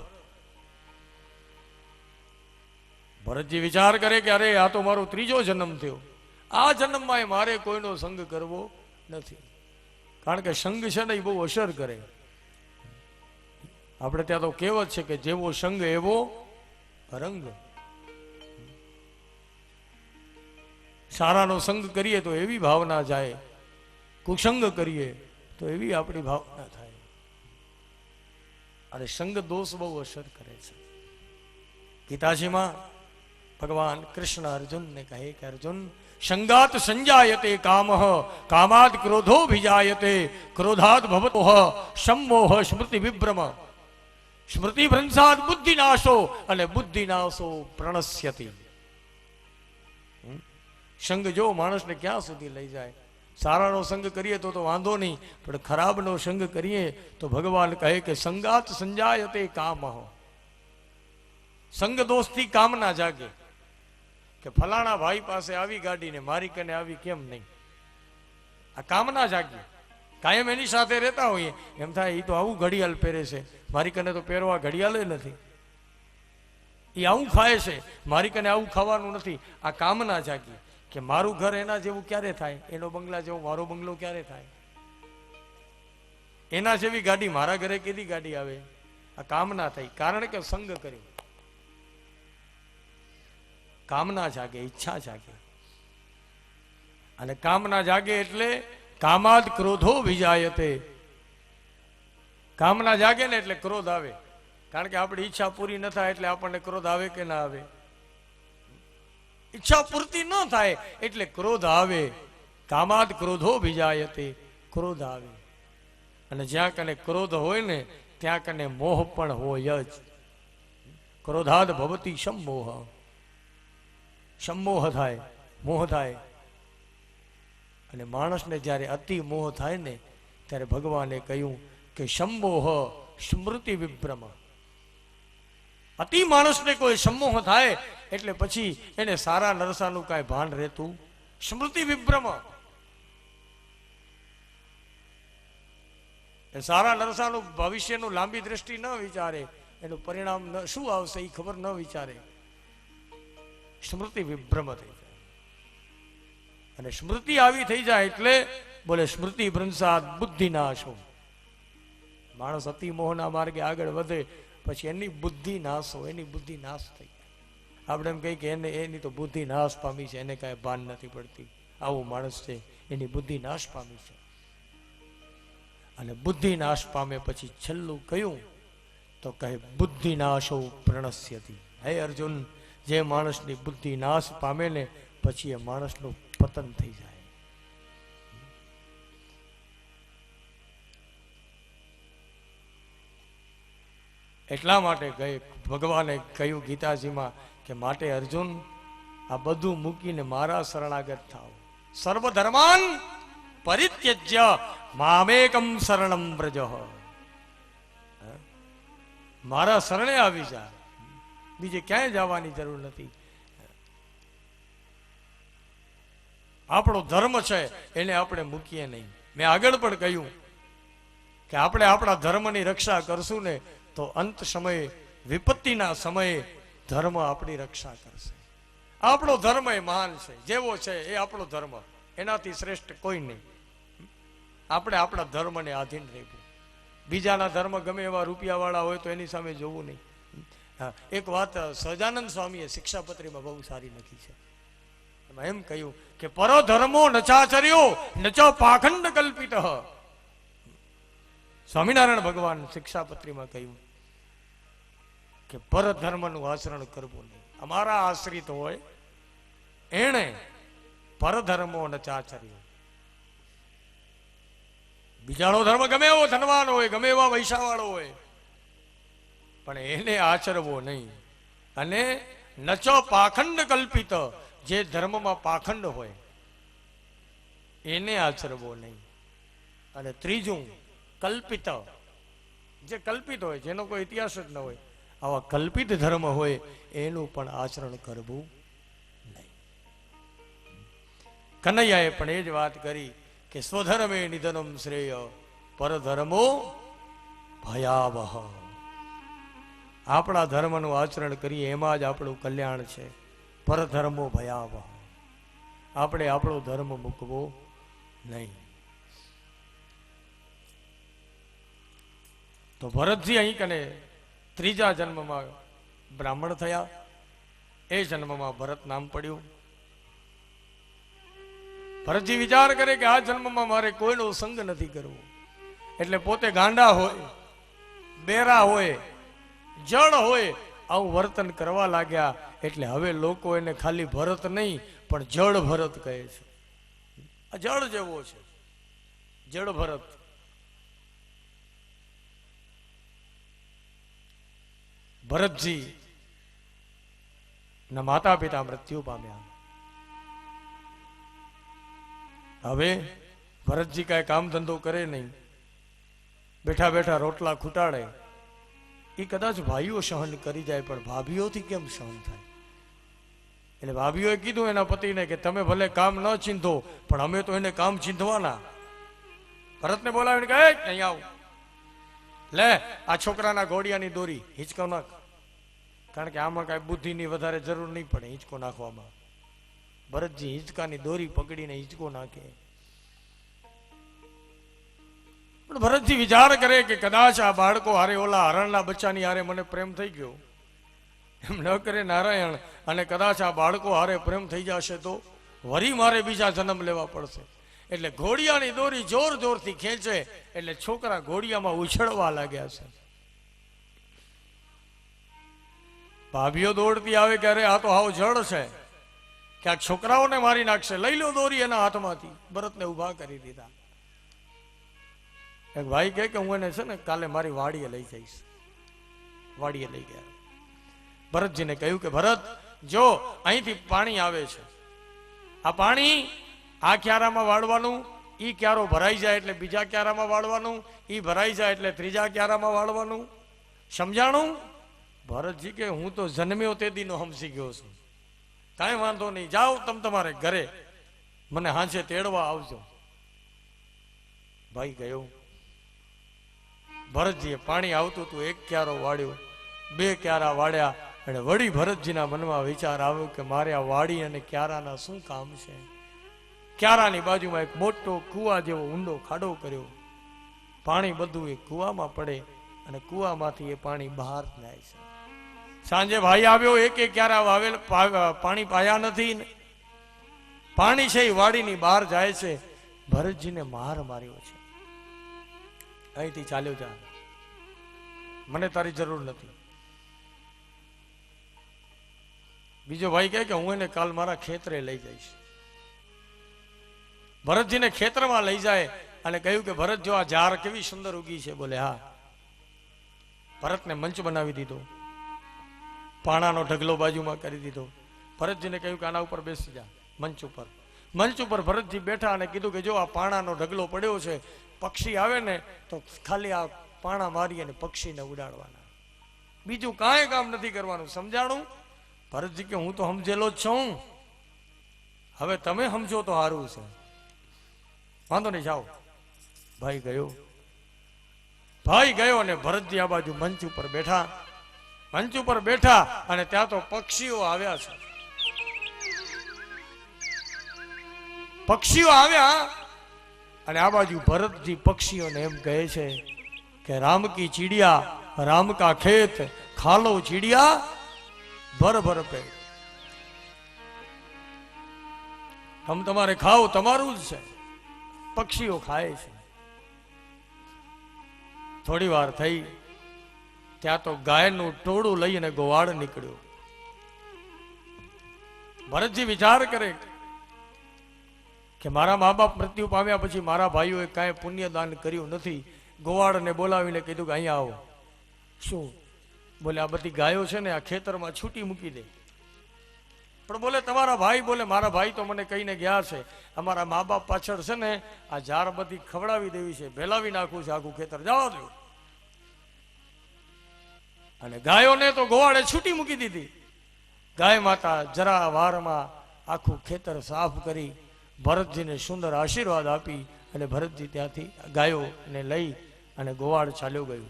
ભરતજી વિચાર કરે કે અરે આ તો મારો ત્રીજો જન્મ થયો, આ જન્મમાં મારે કોઈનો સંગ કરવો નથી. કારણ કે સંગ છે ને એ બહુ અસર કરે. આપણે ત્યાં તો કહેવત છે કે જેવો સંગ એવો રંગ. સારાનો સંગ કરીએ તો એવી ભાવના જાય, કુસંગ કરીએ તો એવી આપણી ભાવના થાય. અને સંગ દોષ બહુ અસર કરે છે. ગીતાજીમાં ભગવાન કૃષ્ણ અર્જુનને કહે કે અર્જુન, સંગાત સંજાયતે કામઃ, કામાદ ક્રોધો ભિજાયતે, ક્રોધાદ ભવતો સમોહ સ્મૃતિ વિભ્રમ, સ્મૃતિ ભ્રંશાદ બુદ્ધિનાશો, અને બુદ્ધિનાશો પ્રણશ્યતિ. સંગ જો માણસને ક્યાં સુધી લઈ જાય. સારાનો સંગ કરીએ તો વાંધો નહીં, પણ ખરાબનો સંગ કરીએ તો ભગવાન કહે કે સંગાત સંજાયતે કામઃ. સંગ દોષથી કામના જાગે કે ફલાણા ભાઈ પાસે આવી ગાડી ને મારી કને આવી કેમ નહીં. આ કામના જાગી. કાયમ એની સાથે રહેતા હોઈએ એમ થાય એ તો આવું ઘડિયાળ પહેરે છે, મારી કને તો પહેરવા ઘડિયાળ નથી. એ આવું ખાય છે, મારી કને આવું ખાવાનું નથી. આ કામના જાગી કે મારું ઘર એના જેવું ક્યારે થાય, એનો બંગલા જેવો મારો બંગલો ક્યારે થાય, એના જેવી ગાડી મારા ઘરે કેદી ગાડી આવે. આ કામના થઈ, કારણ કે સંગ કર્યો. કામના જાગે, ઈચ્છા જાગે. અને કામના જાગે એટલે કામાદ ક્રોધો વિજાયતે. કામના જાગે ને એટલે ક્રોધ આવે. કારણ કે આપણી ઈચ્છા પૂરી ન થાય એટલે આપણને ક્રોધ આવે કે ના આવે. ઈચ્છા પૂર્તિ ન થાય એટલે ક્રોધ આવે. કામાદ ક્રોધો વિજાયતે, ક્રોધ આવે. અને જ્યાં કને ક્રોધ હોય ને ત્યાં કને મોહ પણ હોય જ. ક્રોધાદ ભવતી સમોહ. સમોહ થાય, મોહ થાય. અને માણસને જ્યારે અતિ મોહ થાય ને ત્યારે ભગવાને કહ્યું કે સમોહ સ્મૃતિ વિભ્રમ. અતિ માણસને કોઈ સમોહ થાય એટલે પછી એને સારા નરસાનું કાંઈ ભાન રહેતું. સ્મૃતિ વિભ્રમ. સારા નરસાનું ભવિષ્યનું લાંબી દ્રષ્ટિ ન વિચારે, એનું પરિણામ શું આવશે એ ખબર ન વિચારે. સ્મૃતિ વિભ્રમ થઈ જાય. અને સ્મૃતિ આવી થઈ જાય એટલે બોલે સ્મૃતિ ભ્રંશાદ બુદ્ધિનાશો. માણસ અતિ મોહના માર્ગે આગળ વધે પછી એની બુદ્ધિ નાશ હોય, એની બુદ્ધિ નાશ થઈ જાય. આપણે એમ કહી કે એની તો બુદ્ધિ નાશ પામી છે, એને કાંઈ ભાન નથી પડતી. આવો માણસ છે, એની બુદ્ધિ નાશ પામી છે. અને બુદ્ધિ નાશ પામે પછી છેલ્લું કયું તો કહે બુદ્ધિ નાશો પ્રણશ્યતિ. હે અર્જુન, જે માણસની બુદ્ધિ નાશ પામે ને પછી એ માણસનું પતન થઈ જાય. એટલા માટે ભગવાને કહ્યું ગીતાજીમાં કે માટે અર્જુન આ બધું મૂકીને મારા શરણાગત થાવ. સર્વધર્માન પરિત્યજ્ય મામેકમ શરણમ વ્રજ. મારા શરણે આવી જા, બીજે ક્યાંય જવાની જરૂર નથી. આપણો ધર્મ છે એને આપણે મૂકીએ નહીં. મેં આગળ પણ કહ્યું કે આપણે આપણા ધર્મની રક્ષા કરશું ને તો અંત સમયે, વિપત્તિના સમયે ધર્મ આપણી રક્ષા કરશે. આપણો ધર્મ એ મહાન છે, જેવો છે એ આપણો ધર્મ, એનાથી શ્રેષ્ઠ કોઈ નહીં. આપણે આપણા ધર્મને આધીન રહેવું. બીજાના ધર્મ ગમે એવા રૂપિયાવાળા હોય તો એની સામે જોવું નહીં. એક વાત સહજાનંદ સ્વામીએ શિક્ષાપત્રીમાં બહુ સારી લખી છે. એમાં એમ કહ્યું કે પરધર્મો નચાચર્યો નચ પાખંડ કલ્પિત. સ્વામિનારાયણ ભગવાન શિક્ષાપત્રીમાં કહ્યું કે પરધર્મનું આચરણ કરવું નહીં. અમારા આશ્રિત હોય એણે પરધર્મો નચાચર્યો. બીજાનો ધર્મ ગમે એવો ધનવાન હોય, ગમે એવા પૈસાવાળો હોય, પણ એને આચરવો નહીં. અને નચ પાખંડ કલ્પિત, જે ધર્મમાં પાખંડ હોય એને આચરવો નહીં. અને ત્રીજું કલ્પિત, જે કલ્પિત હોય, જેનો કોઈ ઇતિહાસ જ ન હોય, આવા કલ્પિત ધર્મ હોય એનું પણ આચરણ કરવું નહીં. કનૈયાએ પણ એ જ વાત કરી કે સ્વધર્મે નિધનમ શ્રેય પરધર્મો ભયાવહ. આપણા ધર્મનું આચરણ કરીએ એમાં જ આપણું કલ્યાણ છે. પરધર્મો ભયાવહ. આપણે આપણો ધર્મ મૂકવો નહીં. તો ભરતજી અહીં કને ત્રીજા જન્મમાં બ્રાહ્મણ થયા. એ જન્મમાં ભરત નામ પડ્યું. ભરતજી વિચાર કરે કે આ જન્મમાં મારે કોઈનો સંગ નથી કરવો, એટલે પોતે ગાંડા હોય, બેરા હોય, જળ હોય, આવું વર્તન કરવા લાગ્યા. એટલે હવે લોકો એને ખાલી ભરત નહીં પણ જળ ભરત કહે છે. આ જળ જેવો છે, જળ ભરત. ભરતજી ના માતા પિતા મૃત્યુ પામ્યા. હવે ભરતજી કાંઈ કામ ધંધો કરે નહીં, બેઠા બેઠા રોટલા ખૂટાડે. એ કદાચ ભાઈઓ સહન કરી જાય પણ ભાભીઓથી કેમ સહન થાય? એટલે ભાભીઓએ કીધું એના પતિને કે તમે ભલે કામ ન ચીંધો પણ અમે તો એને કામ ચીંધવાના. ભરતને બોલાવીને કહે અહીં આવ, લે આ છોકરાના ઘોડિયાની દોરી હિંચકો નાખ. કારણ કે આમાં કાંઈ બુદ્ધિની વધારે જરૂર નહીં પડે હિંચકો નાખવામાં. ભરતજી હિંચકાની દોરી પકડીને હિંચકો નાખે. પણ ભરતજી વિચાર કરે કે કદાચ આ બાળકો હારે ઓલા હરણના બચ્ચાની હારે મને પ્રેમ થઈ ગયો, એમ ન કરે નારાયણ, અને કદાચ આ બાળકો હારે પ્રેમ થઈ જશે તો વરી મારે બીજા જન્મ લેવા પડશે. એટલે ઘોડિયાની દોરી જોર જોરથી ખેંચે એટલે છોકરા ઘોડિયામાં ઉછળવા લાગ્યા છે. ભાભીઓ દોડતી આવે કે અરે આ તો હાવ જળ છે, ક્યાંક છોકરાઓને મારી નાખશે, લઈ લો દોરી એના હાથમાંથી. ભરતને ઉભા કરી દીધા. એક ભાઈ કહે કે હું એને છે ને કાલે મારી વાડીએ લઈ જઈશ. વાડીએ લઈ ગયા. ભરતજીને કહ્યું કે ભરત જો અહીંથી પાણી આવે છે, આ પાણી આ ક્યારામાં વાળવાનું, ઈ ક્યારો ભરાઈ જાય એટલે બીજા ક્યારામાં વાળવાનું, ઈ ભરાઈ જાય એટલે ત્રીજા ક્યારામાં વાળવાનું. સમજાણું? ભરતજી કે હું તો જન્મ્યો તે દીનો સમજી ગયો છું, કાંઈ વાંધો નહીં, જાઓ તમે તમારે ઘરે, મને હાંચે તેડવા આવજો. ભાઈ ગયો. ભરતજીએ પાણી આવતું હતું, એક ક્યારો વાળ્યો, બે ક્યારા વાળ્યા, અને વળી ભરતજીના મનમાં વિચાર આવ્યો કે મારે આ વાડી અને ક્યારાના શું કામ છે. ક્યારાની બાજુમાં એક મોટો કુવા જેવો ઊંડો ખાડો કર્યો. પાણી બધું એ કુવામાં પડે અને કુવામાંથી એ પાણી બહાર જાય છે. સાંજે ભાઈ આવ્યો, એક ક્યારા વાવેલ પાણી પાયા નથી, પાણી છે એ વાડીની બહાર જાય છે. ભરતજીને માર માર્યો છે, અહીંથી ચાલ્યો જા, મને તારી જરૂર નથી. બીજો ભાઈ કહે કે હું એને કાલ મારા ખેતરે લઈ જઈશ. ભરતજીને ખેતરમાં લઈ જાય અને કહ્યું કે ભરત જો આ ઝાર કેવી સુંદર ઉગી છે. બોલે હા. ભરતને મંચ બનાવી દીધો, પાણાનો ઢગલો બાજુમાં કરી દીધો. ભરતજીને કહ્યું કે આના ઉપર બેસી જા મંચ ઉપર. મંચ ઉપર ભરતજી બેઠા અને કીધું કે જો આ પાણાનો ઢગલો પડ્યો છે, પક્ષી આવે ને તો ખાલી આ પાણા મારી અને પક્ષીને ઉડાડવાના, બીજું કાંઈ કામ નથી કરવાનું. સમજાણું? ભરતજી કે હું તો સમજેલો જ છું, હવે તમે સમજો તો સારું છે, વાંધો નહીં, જાઓ. ભાઈ ગયો. ભાઈ ગયો અને ભરતજી આ બાજુ મંચ ઉપર બેઠા. મંચ ઉપર બેઠા અને ત્યાં તો પક્ષીઓ આવ્યા છે. પક્ષીઓ આવ્યા અને આ બાજુ ભરતજી પક્ષીઓને એમ કહે છે કે રામ કી ચીડિયા રામ કા ખેત ખાલો ચીડિયા ભર ભર પે. તમ તમારે ખાઓ, તમારું જ છે. પક્ષીઓ ખાય છે. થોડી વાર થઈ ત્યાં તો ગાયનું ટોળું લઈને ગોવાળ નીકળ્યો. ભરતજી વિચાર કરે કે મારા મા બાપ મૃત્યુ પામ્યા પછી મારા ભાઈઓએ કાંઈ પુણ્યદાન કર્યું નથી. ગોવાળને બોલાવીને કીધું કે અહીંયા આવો. શું? બોલે આ બધી ગાયો છે ને આ ખેતરમાં છૂટી મૂકી દે. પણ બોલે તમારા ભાઈ, બોલે મારા ભાઈ તો મને કહીને ગયા છે અમારા મા બાપ પાછળ છે ને આ ઝાર બધી ખવડાવી દેવી છે, ભેલાવી નાખવું છે આખું ખેતર, જવા દો. અને ગાયોને તો ગોવાળે છૂટી મૂકી દીધી. ગાય માતા જરા વારમાં આખું ખેતર સાફ કરી ભરતજીને સુંદર આશીર્વાદ આપી અને ભરતજી ત્યાંથી ગાયોને લઈ અને ગોવાળ ચાલ્યો ગયો.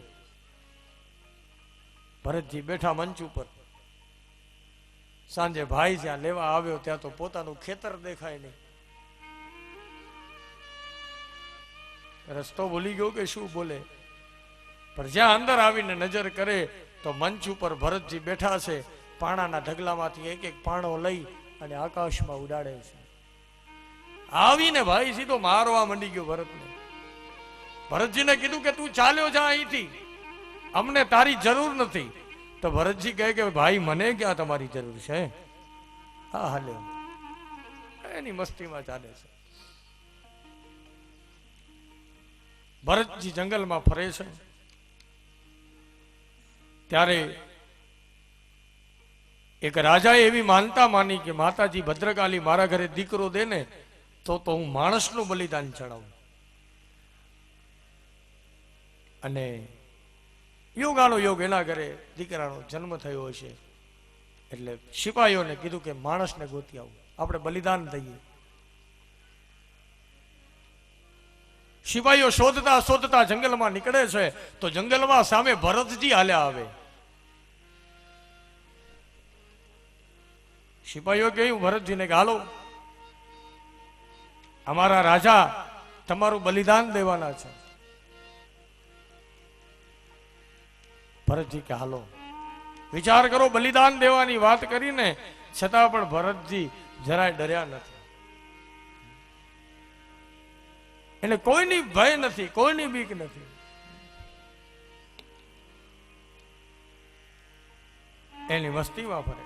ભરતજી બેઠા મંચ ઉપર. સાંજે ભાઈ જ્યાં લેવા આવ્યો ત્યાં તો પોતાનું ખેતર દેખાય નહીં. રસ્તો ભૂલી ગયો કે શું બોલે, પણ જ્યાં અંદર આવીને નજર કરે તો મંચ ઉપર ભરતજી બેઠા છે. પાણાના ઢગલામાંથી એક એક પાણો લઈ અને આકાશમાં ઉડાડે છે. આવીને ભાઈ સીધો મારવા માંડી ગયો ભરતને. ભરતજીને કીધું કે તું ચાલ્યો જા અહીંથી, અમને તારી જરૂર નથી. તો ભરતજી કહે કે ભાઈ મને ક્યાં તમારી જરૂર છે. હા હાલે એની મસ્તીમાં ચાલે છે. ભરતજી જંગલમાં ફરે છે ત્યારે એક રાજાએ એવી માનતા માની કે માતાજી ભદ્રકાલી મારા ઘરે દીકરો દે ને તો હું માણસનું બલિદાન ચડાવું. અને યોગાનો યોગ એના ઘરે દીકરાનો જન્મ થયો હશે એટલે સિપાહીઓને કીધું કે માણસને ગોતી આવું, આપણે બલિદાન દઈએ. સિપાહીઓ શોધતા શોધતા જંગલમાં નીકળે છે તો જંગલમાં સામે ભરતજી હાલ્યા આવે. સિપાહીઓ કહ્યું ભરતજીને કે હાલો, અમારા રાજા તમારું બલિદાન દેવાના છે. ભરતજી કે હાલો. વિચાર કરો, બલિદાન દેવાની વાત કરીને છતાં પણ ભરતજી જરાય ડર્યા નથી. એને કોઈની ભય નથી, કોઈની બીક નથી. એની મસ્તીમાં ફરે.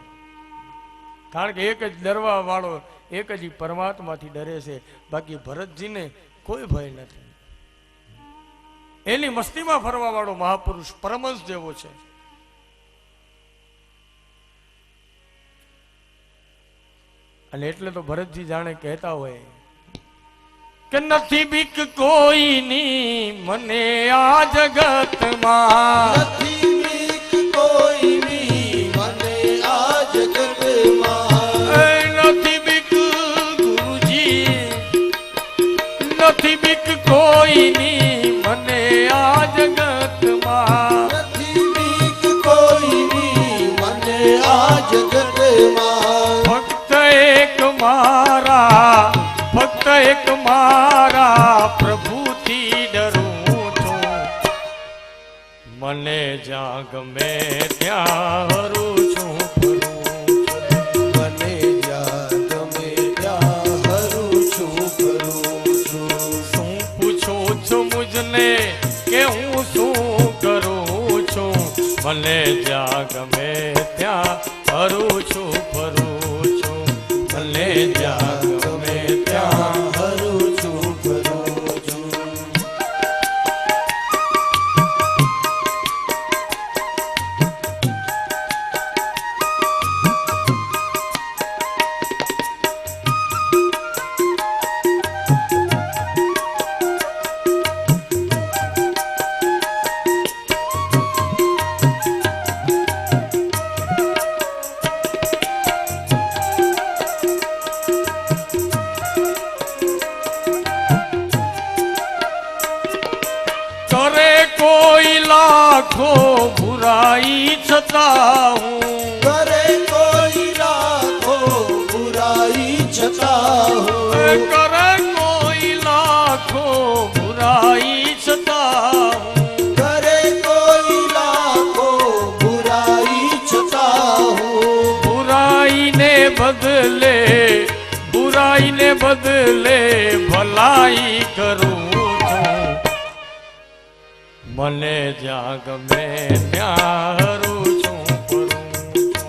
કારણ કે એક જ ડરવા વાળો એક જ પરમાત્માથી ડરે છે, બાકી ભરતજીને કોઈ ભય નથી. એની મસ્તીમાં ફરવા વાળો મહાપુરુષ પરમહંસ જેવો છે. અને એટલે તો ભરતજી જાણે કહેતા હોય કે નથી બીક કોઈની મને આ જગતમાં, નથી બીક કોઈની મને આ જગતમાં, નથી બીક ગુરુજી, નથી બીક કોઈની મને આ જગતમાં, નથી બીક કોઈની મને આ જગતમાં. ફક્ત એક મારા પ્રભુથી ડરું છું. મને જ્યાં ગમે ત્યાં હરું છું ફરું છું. મને જ્યાં ગમે ત્યાં હરું છું ફરું છું. શું પૂછો છો મુજને કે હું શું કરું છું. મને જ્યાં ગમે ત્યાં હરું છું ફરું છું. મને જ્યાં ગમે ત્યાં હરું છું ફરું છું. લાખો બુરાઈ છતાં હું, કરે કોઈ લાખો બુરાઈ છતાં હું, કરે કોઈ લાખો બુરાઈ છતાં હું, કરે કોઈ લાખો બુરાઈ છતાં હું, બુરાઈને બદલે ભલાઈ કરું છું. મને જ્યાં ગમે ત્યાં હરું છું ફરું છું.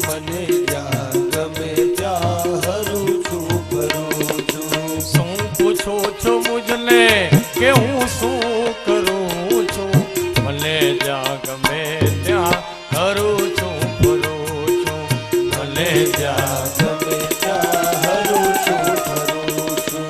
મને જ્યાં ગમે ત્યાં હરું છું ફરું છું. શું પૂછો છો મુજને કે હું શું કરું છું. મને જ્યાં ગમે ત્યાં હરું છું ફરું છું. મને જ્યાં ગમે ત્યાં હરું છું ફરું છું.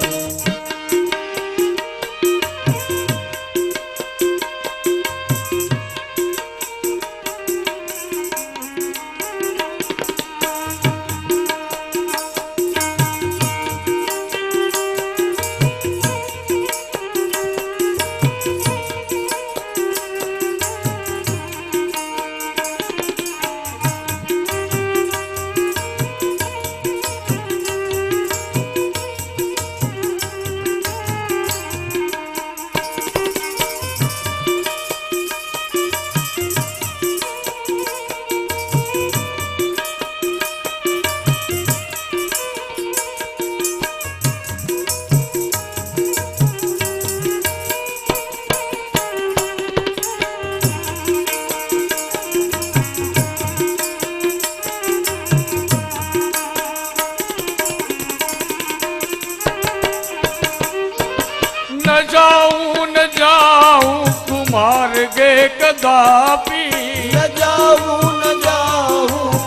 જાઉં કુમાર્ગે કદાપી ન જાઉં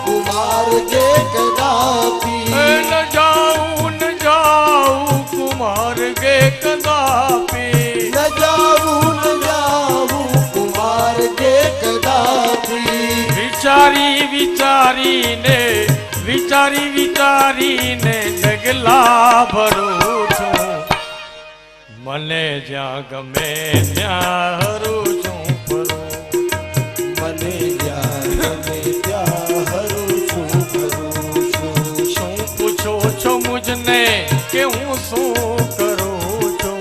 કુમાર કે કદાપી ન જાઉં કુમાર્ગે કદાપી ન જાઉં કુમાર કે કદાપી વિચારીને ડગલા ભરું છું મને જ્યાં ગમે ત્યાં હરું છું ફરું મને જ્યાં ગમે ત્યાં હરું છું ફરું છું શું પૂછો છો મુજને કે હું શું કરું છું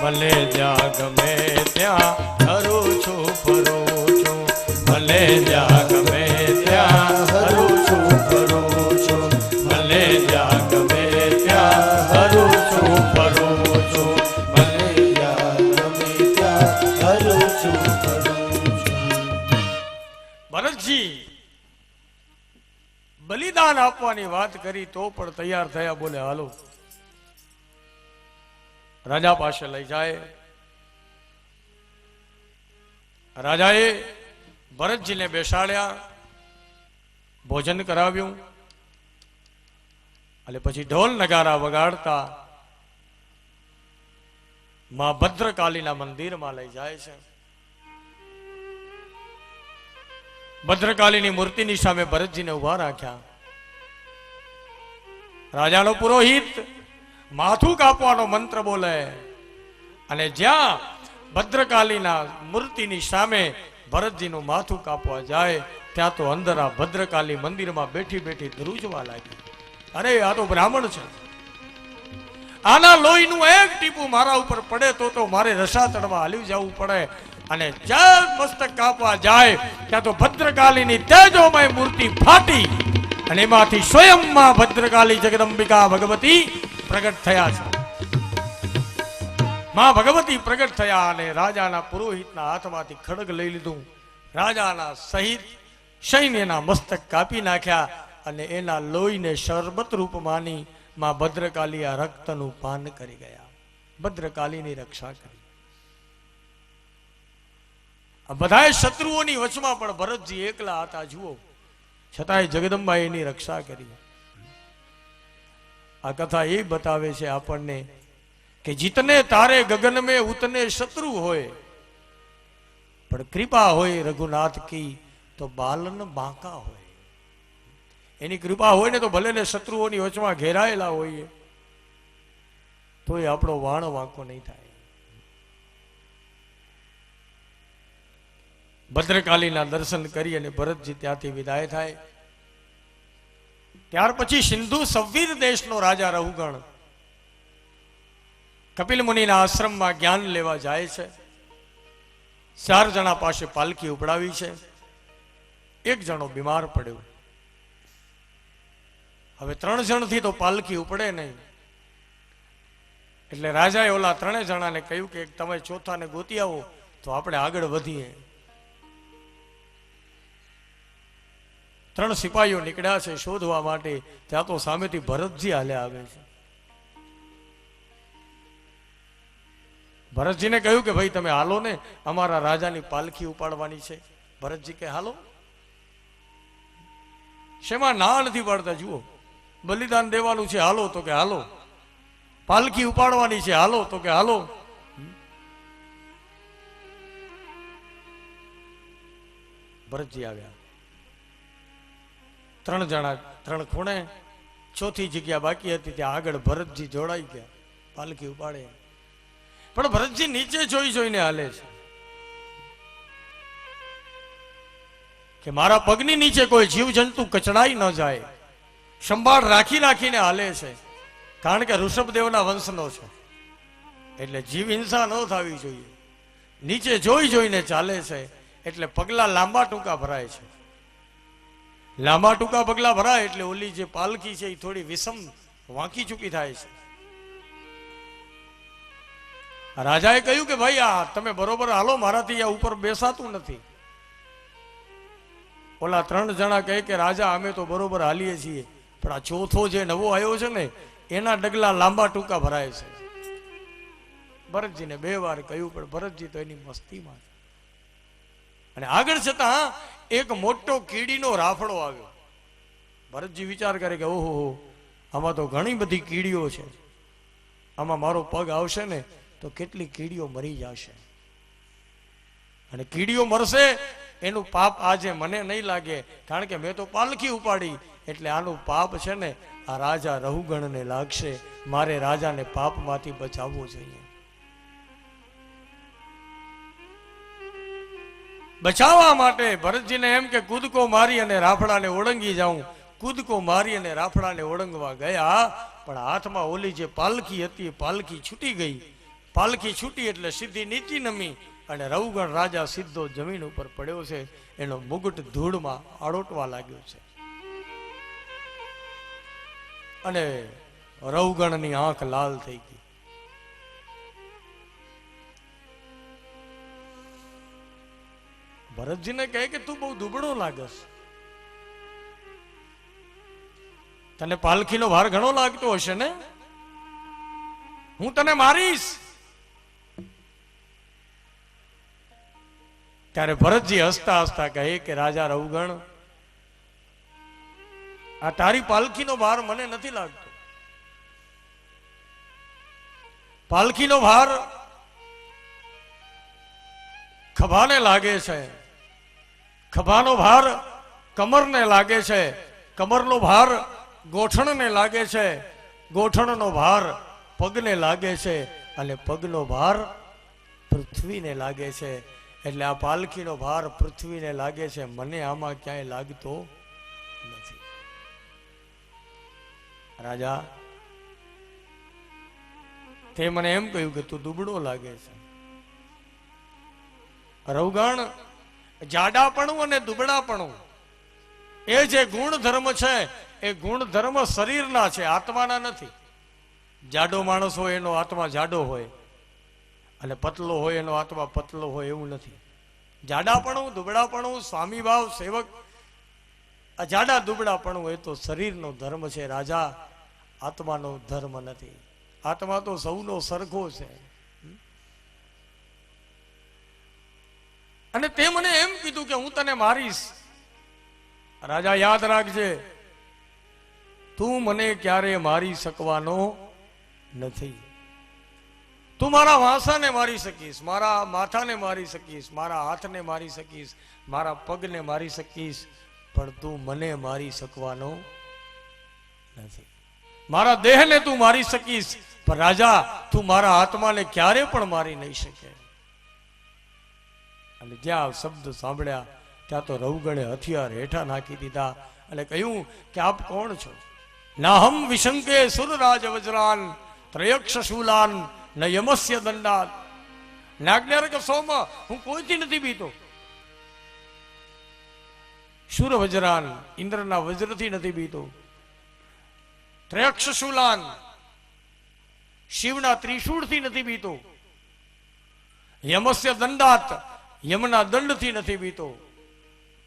ભલે જ્યાં ગમે ત્યાં હરું છું ફરું છું ભલે જ્યાં ગમે ત્યાં હરું છું ફરું છું ભલે જ્યાં ગમે ત્યાં હરું છું ફરું છું મને જ્યાં ગમે ત્યાં હરું છું ફરું છું ભરતજી બલિદાન આપવાની વાત કરી તો પણ તૈયાર થયા, બોલે હાલો. રાજા પાસે લઈ જાય. રાજાએ ભરતજીને બેસાડ્યા, ભોજન કરાવ્યું અને પછી ઢોલ નગારા વગાડતા માં ભદ્રકાલીના મંદિરમાં લઈ જાય છે. ભદ્રકાલીની મૂર્તિની સામે ભરતજીને ઉભા રાખ્યા. રાજાનો પુરોહિત માથું કાપવાનો મંત્ર બોલે અને જ્યાં ભદ્રકાલીના મૂર્તિની સામે ભરતજીનું માથું કાપવા જાય ત્યાં તો અંદર આ ભદ્રકાલી મંદિરમાં બેઠી બેઠી ધ્રુજવા લાગી. અરે આ તો બ્રાહ્મણ છે, આના લોહીનું એક ટીપું મારા ઉપર પડે તો મારે રસા ચડવા હાલ્યું જવું પડે. અને જ્યાં મસ્તક કાપવા જાય ત્યાં તો ભદ્રકાલીની તેજોમય મૂર્તિ ફાટી અને એમાંથી સ્વયંમાં ભદ્રકાલી જગદંબિકા ભગવતી પ્રગટ થયા છે. માં ભગવતી પ્રગટ થયા અને રાજાના પુરોહિતના હાથમાંથી ખડગ લઈ લીધું. રાજાના સહિત સૈન્યના મસ્તક કાપી નાખ્યા અને એના લોહીને શરબત રૂપ માની માં ભદ્રકાલી આ રક્તનું પાન કરી ગયા. ભદ્રકાલીની રક્ષા કરી. બધાએ શત્રુઓની વચમાં પણ ભરતજી એકલા હતા જુઓ, છતાંય જગદંબાએ એની રક્ષા કરી. આ કથા એ બતાવે છે આપણને કે જીતને તારે ગગન में ઉતને શત્રુ હોય પણ કૃપા હોય રઘુનાથ કી તો બાલન બાંકા હોય. એની કૃપા હોય ને તો ભલે ને શત્રુઓની વચમાં ઘેરાયેલા હોઈએ તોય આપણો વાણ વાંકો નહીં થાય. ભદ્રકાલીના દર્શન કરી અને ભરતજી ત્યાંથી વિદાય થાય. ત્યાર પછી સિંધુ સવ્વીર દેશનો રાજા રહુગણ કપિલ મુનિના આશ્રમમાં જ્ઞાન લેવા જાય છે. 4 જણા પાસે પાલકી ઉપડાવી છે. એક જણો બીમાર પડ્યો. હવે 3 જણથી તો પાલકી ઉપડે નહીં એટલે રાજાએ ઓલા 3 જણાને કહ્યું કે તમે ચોથાને ગોતી આવો તો આપણે આગળ વધીએ. 3 સિપાહીઓ નીકળ્યા છે શોધવા માટે. ત્યાં તો સામેથી ભરતજી હાલ્યા આવે છે. ભરતજીને કહ્યું કે ભાઈ તમે હાલો ને, અમારા રાજાની પાલખી ઉપાડવાની છે. ભરતજી કે હાલો. શેમાં ના નથી પાડતા જુઓ. બલિદાન દેવાનું છે હાલો તો કે હાલો, પાલખી ઉપાડવાની છે હાલો તો કે હાલો. ભરતજી આવ્યા. 3 જણા 3 ખૂણે, ચોથી જગ્યા બાકી હતી ત્યાં આગળ ભરતજી જોડાઈ ગયા, પાલખી ઉપાડે. પણ ભરતજી નીચે જોઈને હાલે છે કે મારા પગની નીચે કોઈ જીવ જંતુ કચડાઈ ન જાય. સંભાળ રાખીને હાલે છે કારણ કે ઋષભદેવના વંશનો છે એટલે જીવ હિંસા ન થવી જોઈએ. નીચે જોઈને ચાલે છે એટલે પગલા લાંબા ટૂંકા ભરાય છે. લાંબા ટૂંકા પગલા ભરાય એટલે ઓલી જે પાલકી છે એ થોડી વિષમ વાંકી ચૂકી થાય છે. રાજાએ કહ્યું કે ભાઈ આ તમે બરોબર હાલો, મારાથી આ ઉપર બેસાતું નથી. ઓલા 3 જણા કહે કે રાજા અમે તો બરોબર હાલીએ છીએ પણ આ ચોથો જે નવો આવ્યો છે ને એના ડગલા લાંબા ટૂંકા ભરાય છે. ભરતજીને 2 વાર કહ્યું, પણ ભરતજી તો એની મસ્તીમાં છે. અને આગળ જતા એક મોટો કીડીનો રાફડો આવ્યો. ભરતજી વિચાર કરે કે ઓહો, આમાં તો ઘણી બધી કીડીઓ છે, આમાં મારો પગ આવશે ને તો કેટલી કીડીઓ મરી જશે. અને કીડીઓ મરશે એનું પાપ આજે મને નહીં લાગે, કારણ કે મેં તો પાલખી ઉપાડી, એટલે આનું પાપ છે ને આ રાજા રહુગણને લાગશે. મારે રાજાને પાપમાંથી બચાવવો જોઈએ. બચાવવા માટે ભરતજીને એમ કે કૂદકો મારી અને રાફડાને ઓળંગી જાઉં. કૂદકો મારી અને રાફડાને ઓળંગવા ગયા, પણ હાથમાં ઓલી જે પાલખી હતી, પાલખી છૂટી ગઈ. પાલખી છૂટી એટલે સીધી નીચી નમી અને રહુગણ રાજા સીધો જમીન ઉપર પડ્યો છે. એનો મુગટ ધૂળમાં આડોટવા લાગ્યો છે. અને રહુગણની આંખ લાલ થઈ ગઈ. ભરતજીને કહે કે તું બહુ દુબળો લાગસ, તને પાલખીનો ભાર ઘણો લાગતો હશે ને, હું તને મારીશ. ત્યારે ભરતજી હસતા હસતા કહે કે રાજા રહુગણ, આ તારી પાલખીનો ભાર મને નથી લાગતો. પાલખીનો ભાર ખભાને લાગે છે, ખભાનો ભાર કમરને લાગે છે, કમરનો ભાર ગોઠણને લાગે છે, ગોઠણનો ભાર પગને લાગે છે, અને પગનો ભાર પૃથ્વીને લાગે છે. એટલે આ પાલખીનો ભાર પૃથ્વીને લાગે છે, મને આમાં ક્યાંય લાગતો નથી. રાજા, તે મને એમ કહ્યું કે તું દુબળો લાગે છે. રહુગણ, જાડાપણું અને દુબળાપણું એ જે ગુણધર્મ છે, એ ગુણધર્મ શરીરના છે, આત્માના નથી. જાડો માણસ હોય એનો આત્મા જાડો હોય, અને પતલો હોય એનો આત્મા પતલો હોય, એવું નથી. જાડાપણું, દુબળાપણું, સ્વામી ભાવ, સેવક, આ જાડા દુબળાપણું એ તો શરીરનો ધર્મ છે. રાજા, આત્માનો ધર્મ નથી. આત્મા તો સૌનો સરખો છે. અને તે મને એમ કીધું કે હું તને મારીશ. રાજા, યાદ રાખજે, તું મને ક્યારે મારી શકવાનો નથી. તું મારા વાંસાને મારી શકીશ, મારા માથાને મારી શકીશ, મારા હાથને મારી શકીશ, મારા પગને મારી શકીશ, પણ તું મને મારી શકવાનો નથી. મારા દેહને તું મારી શકીશ, પણ રાજા, તું મારા આત્માને ક્યારે પણ મારી નહીં શકે. અને જ્યાં શબ્દ સાંભળ્યા ત્યાં તો રહુગણે હથિયાર હેઠા નાખી દીધા અને કહ્યું કે આપ કોણ છો? નાહમ વિશંકે સુરરાજ વજરાન ત્રયક્ષ શૂલાન ન યમસ્ય દંડાત. નાગનેર કે સોમ, હું કોઈથી નથી બીતો. શુર વજરાન, ઇન્દ્રના વજ્રથી નથી બીતો. ત્રયક્ષ શૂલાન, શિવના ત્રિશૂળથી નથી બીતો. યમસ્ય દંડાત, યમના દંડથી નથી બીતો.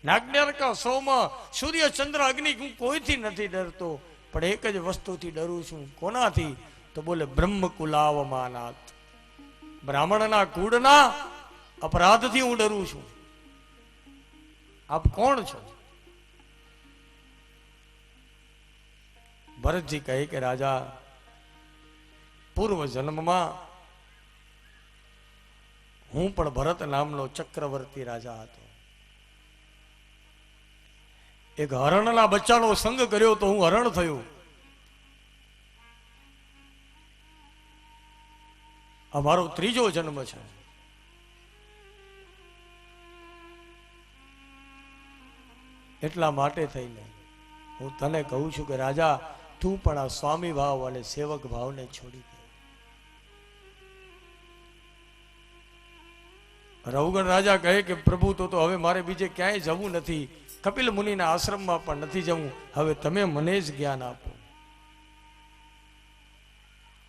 નાગનેર્ક સોમ, સૂર્ય ચંદ્ર અગ્નિ, હું કોઈથી નથી ડરતો, પણ એક જ વસ્તુથી ડરું છું. કોનાથી? તો બોલે બ્રહ્મ કુલાવમાનાત, બ્રાહ્મણના કુળના અપરાધથી હું ડરું છું. આપ કોણ છો? ભરતજી કહે કે રાજા, પૂર્વ જન્મમાં હું પણ ભરત નામનો ચક્રવર્તી રાજા હતો. એક હરણના બચ્ચાનો સંગ કર્યો તો હું હરણ થયો. આ મારો ત્રીજો જન્મ છે. એટલા માટે થઈને હું તને કહું છું કે રાજા, તું પણ આ સ્વામી ભાવ અને સેવક ભાવને છોડી દે. રહુગણ રાજા કહે કે પ્રભુ, તો હવે મારે બીજે ક્યાંય જવું નથી, કપિલ મુનિના આશ્રમમાં પણ નથી જવું, હવે તમે મને જ જ્ઞાન આપો.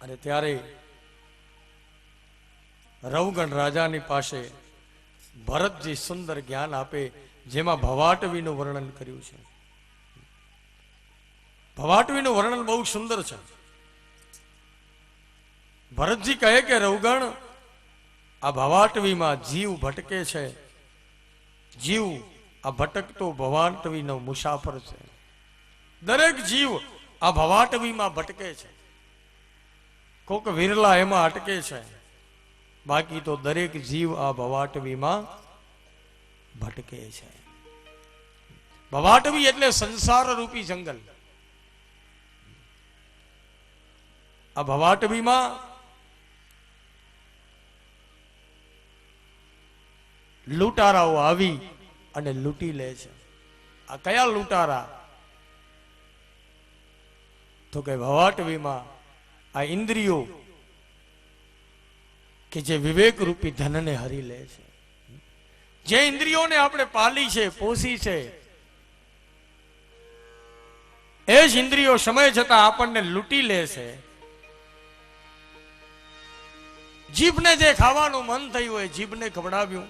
અને ત્યારે રહુગણ રાજાની પાસે ભરતજી સુંદર જ્ઞાન આપે, જેમાં ભવાટવીનું વર્ણન કર્યું છે. ભવાટવીનું વર્ણન બહુ સુંદર છે. ભરતજી કહે કે રવગણ, આ ભવાટવીમાં જીવ ભટકે છે. જીવ આ ભટકતો ભવાટવીનો મુસાફર છે. દરેક જીવ આ ભવાટવીમાં ભટકે છે. કોક વિરલા એમાં અટકે છે, બાકી તો દરેક જીવ આ ભવાટવીમાં ભટકે છે. ભવાટવી એટલે સંસાર રૂપી જંગલ. આ ભવાટવીમાં લૂંટારાઓ આવી અને લૂંટી લે છે. આ કયા લૂંટારા? તો કે ભવાટવીમાં આ ઇન્દ્રિયો કે જે વિવેક રૂપી ધનને હરી લે છે. જે ઇન્દ્રિયોને આપણે પાલી છે, પોષી છે, એ જ ઇન્દ્રિયો સમય જતા આપણને લૂંટી લે છે. જીભને જે ખાવાનું મન થયું હોય જીભને ખવડાવ્યું,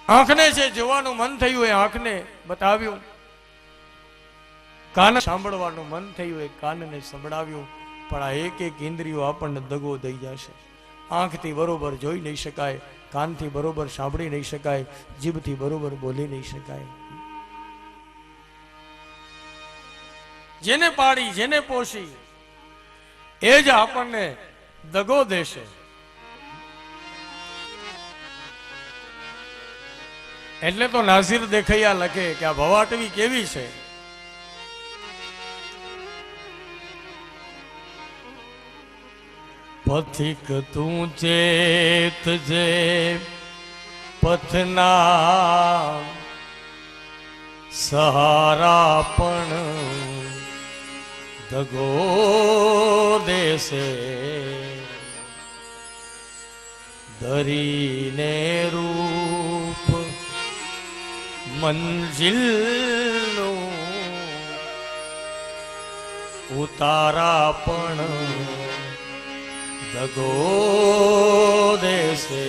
આંખને જે જોવાનું મન થયું હોય આંખને બતાવ્યું, કાન સાંભળવાનું મન થયું હોય કાનને સંભળાવ્યું. પણ આ એક એક ઇન્દ્રિયો આપણને દગો દઈ જશે. આંખથી બરોબર જોઈ નહીં શકાય, કાનથી બરોબર સાંભળી નહીં શકાય, જીભથી બરોબર બોલી નહીં શકાય. જેને પાડી, જેને પોષી, એ જ આપણને દગો દેશે. એટલે તો નાઝીર દેખૈયા લખે કે આ ભવાટવી કેવી છે. પથિક તું ચેત જે પથના સહારા પણ દગો દેશે. ધરીને રૂપ મંજિલનું ઉતારા પણ દગો દેશે.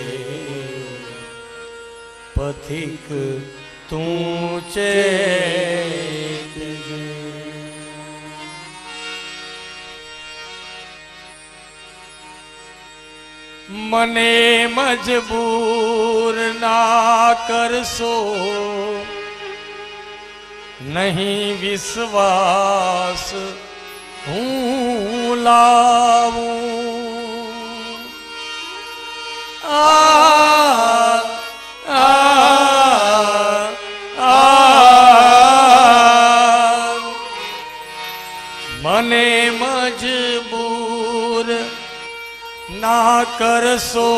પથિક તું ચેતજે. મને મજબૂર ના કરશો, નહીં વિશ્વાસ હું લાવું. મને મજબૂર ના કરશો,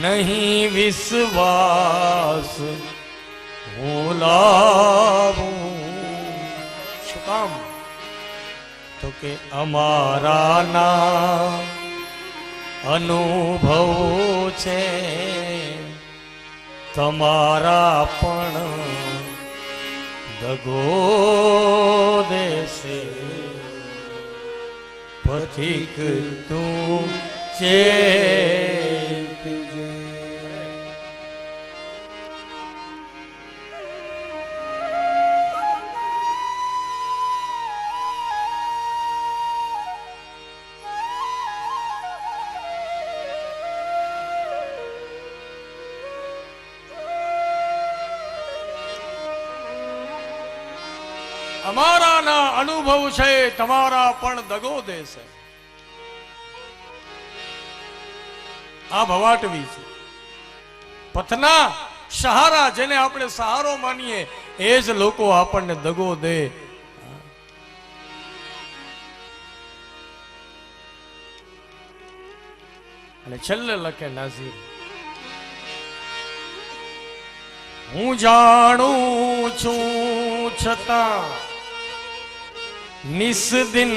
નહીં વિશ્વાસ હું લાવું. શું કામ? તો કે અમારા ના અનુભવ છે, તમારા પણ દગો દેશે. પથિક તું ચેતજે. અમારા ના અનુભવ છે, તમારા પણ દગો દેશે. આ ભવાટવી છે. પથના સહારા, જેને આપણે સહારો માનીએ, એ જ લોકો આપણને દગો દે. અને છેલ્લે લખે નાઝીર, હું જાણું છું છતાં નિસ્દિન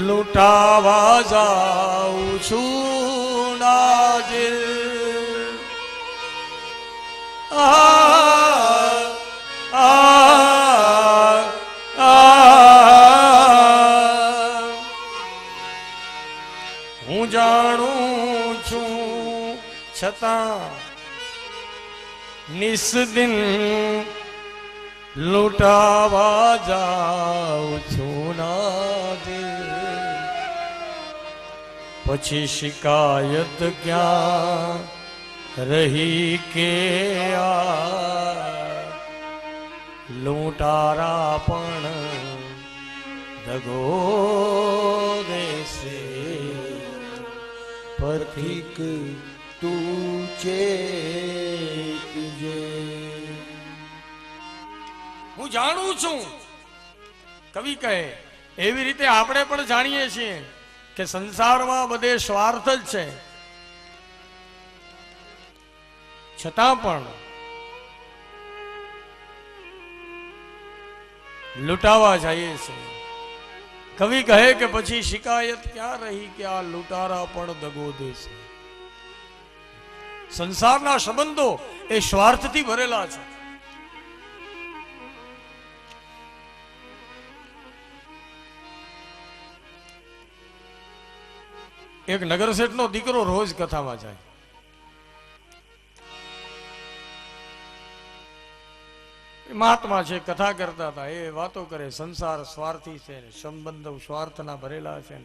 લૂંટાવા જાઉં છું નાઝીર. હું જાણું છું છતાં નિસ્દિન લૂંટાવા જાઉં પછી શિકાયત ક્યાં રહી કે આ લૂંટારા પણ દગો દેશે પથિક તું ચેતજે. હું જાણું છું, કવિ કહે એવી રીતે આપણે પણ જાણીએ છીએ કે સંસારમાં બધે સ્વાર્થ જ છે, છતાં પણ લૂંટાવા જઈએ છે. કવિ કહે કે પછી શિકાયત ક્યાં રહી કે આ લૂંટારા પણ દગો દેશે. સંસારના સંબંધો એ સ્વાર્થથી ભરેલા છે. એક નગર શેઠનો દીકરો રોજ કથામાં જાય. મહાત્મા છે, કથા કરતા હતા, એ વાતો કરે સંસાર સ્વાર્થી છે, સંબંધો સ્વાર્થના ભરેલા છે.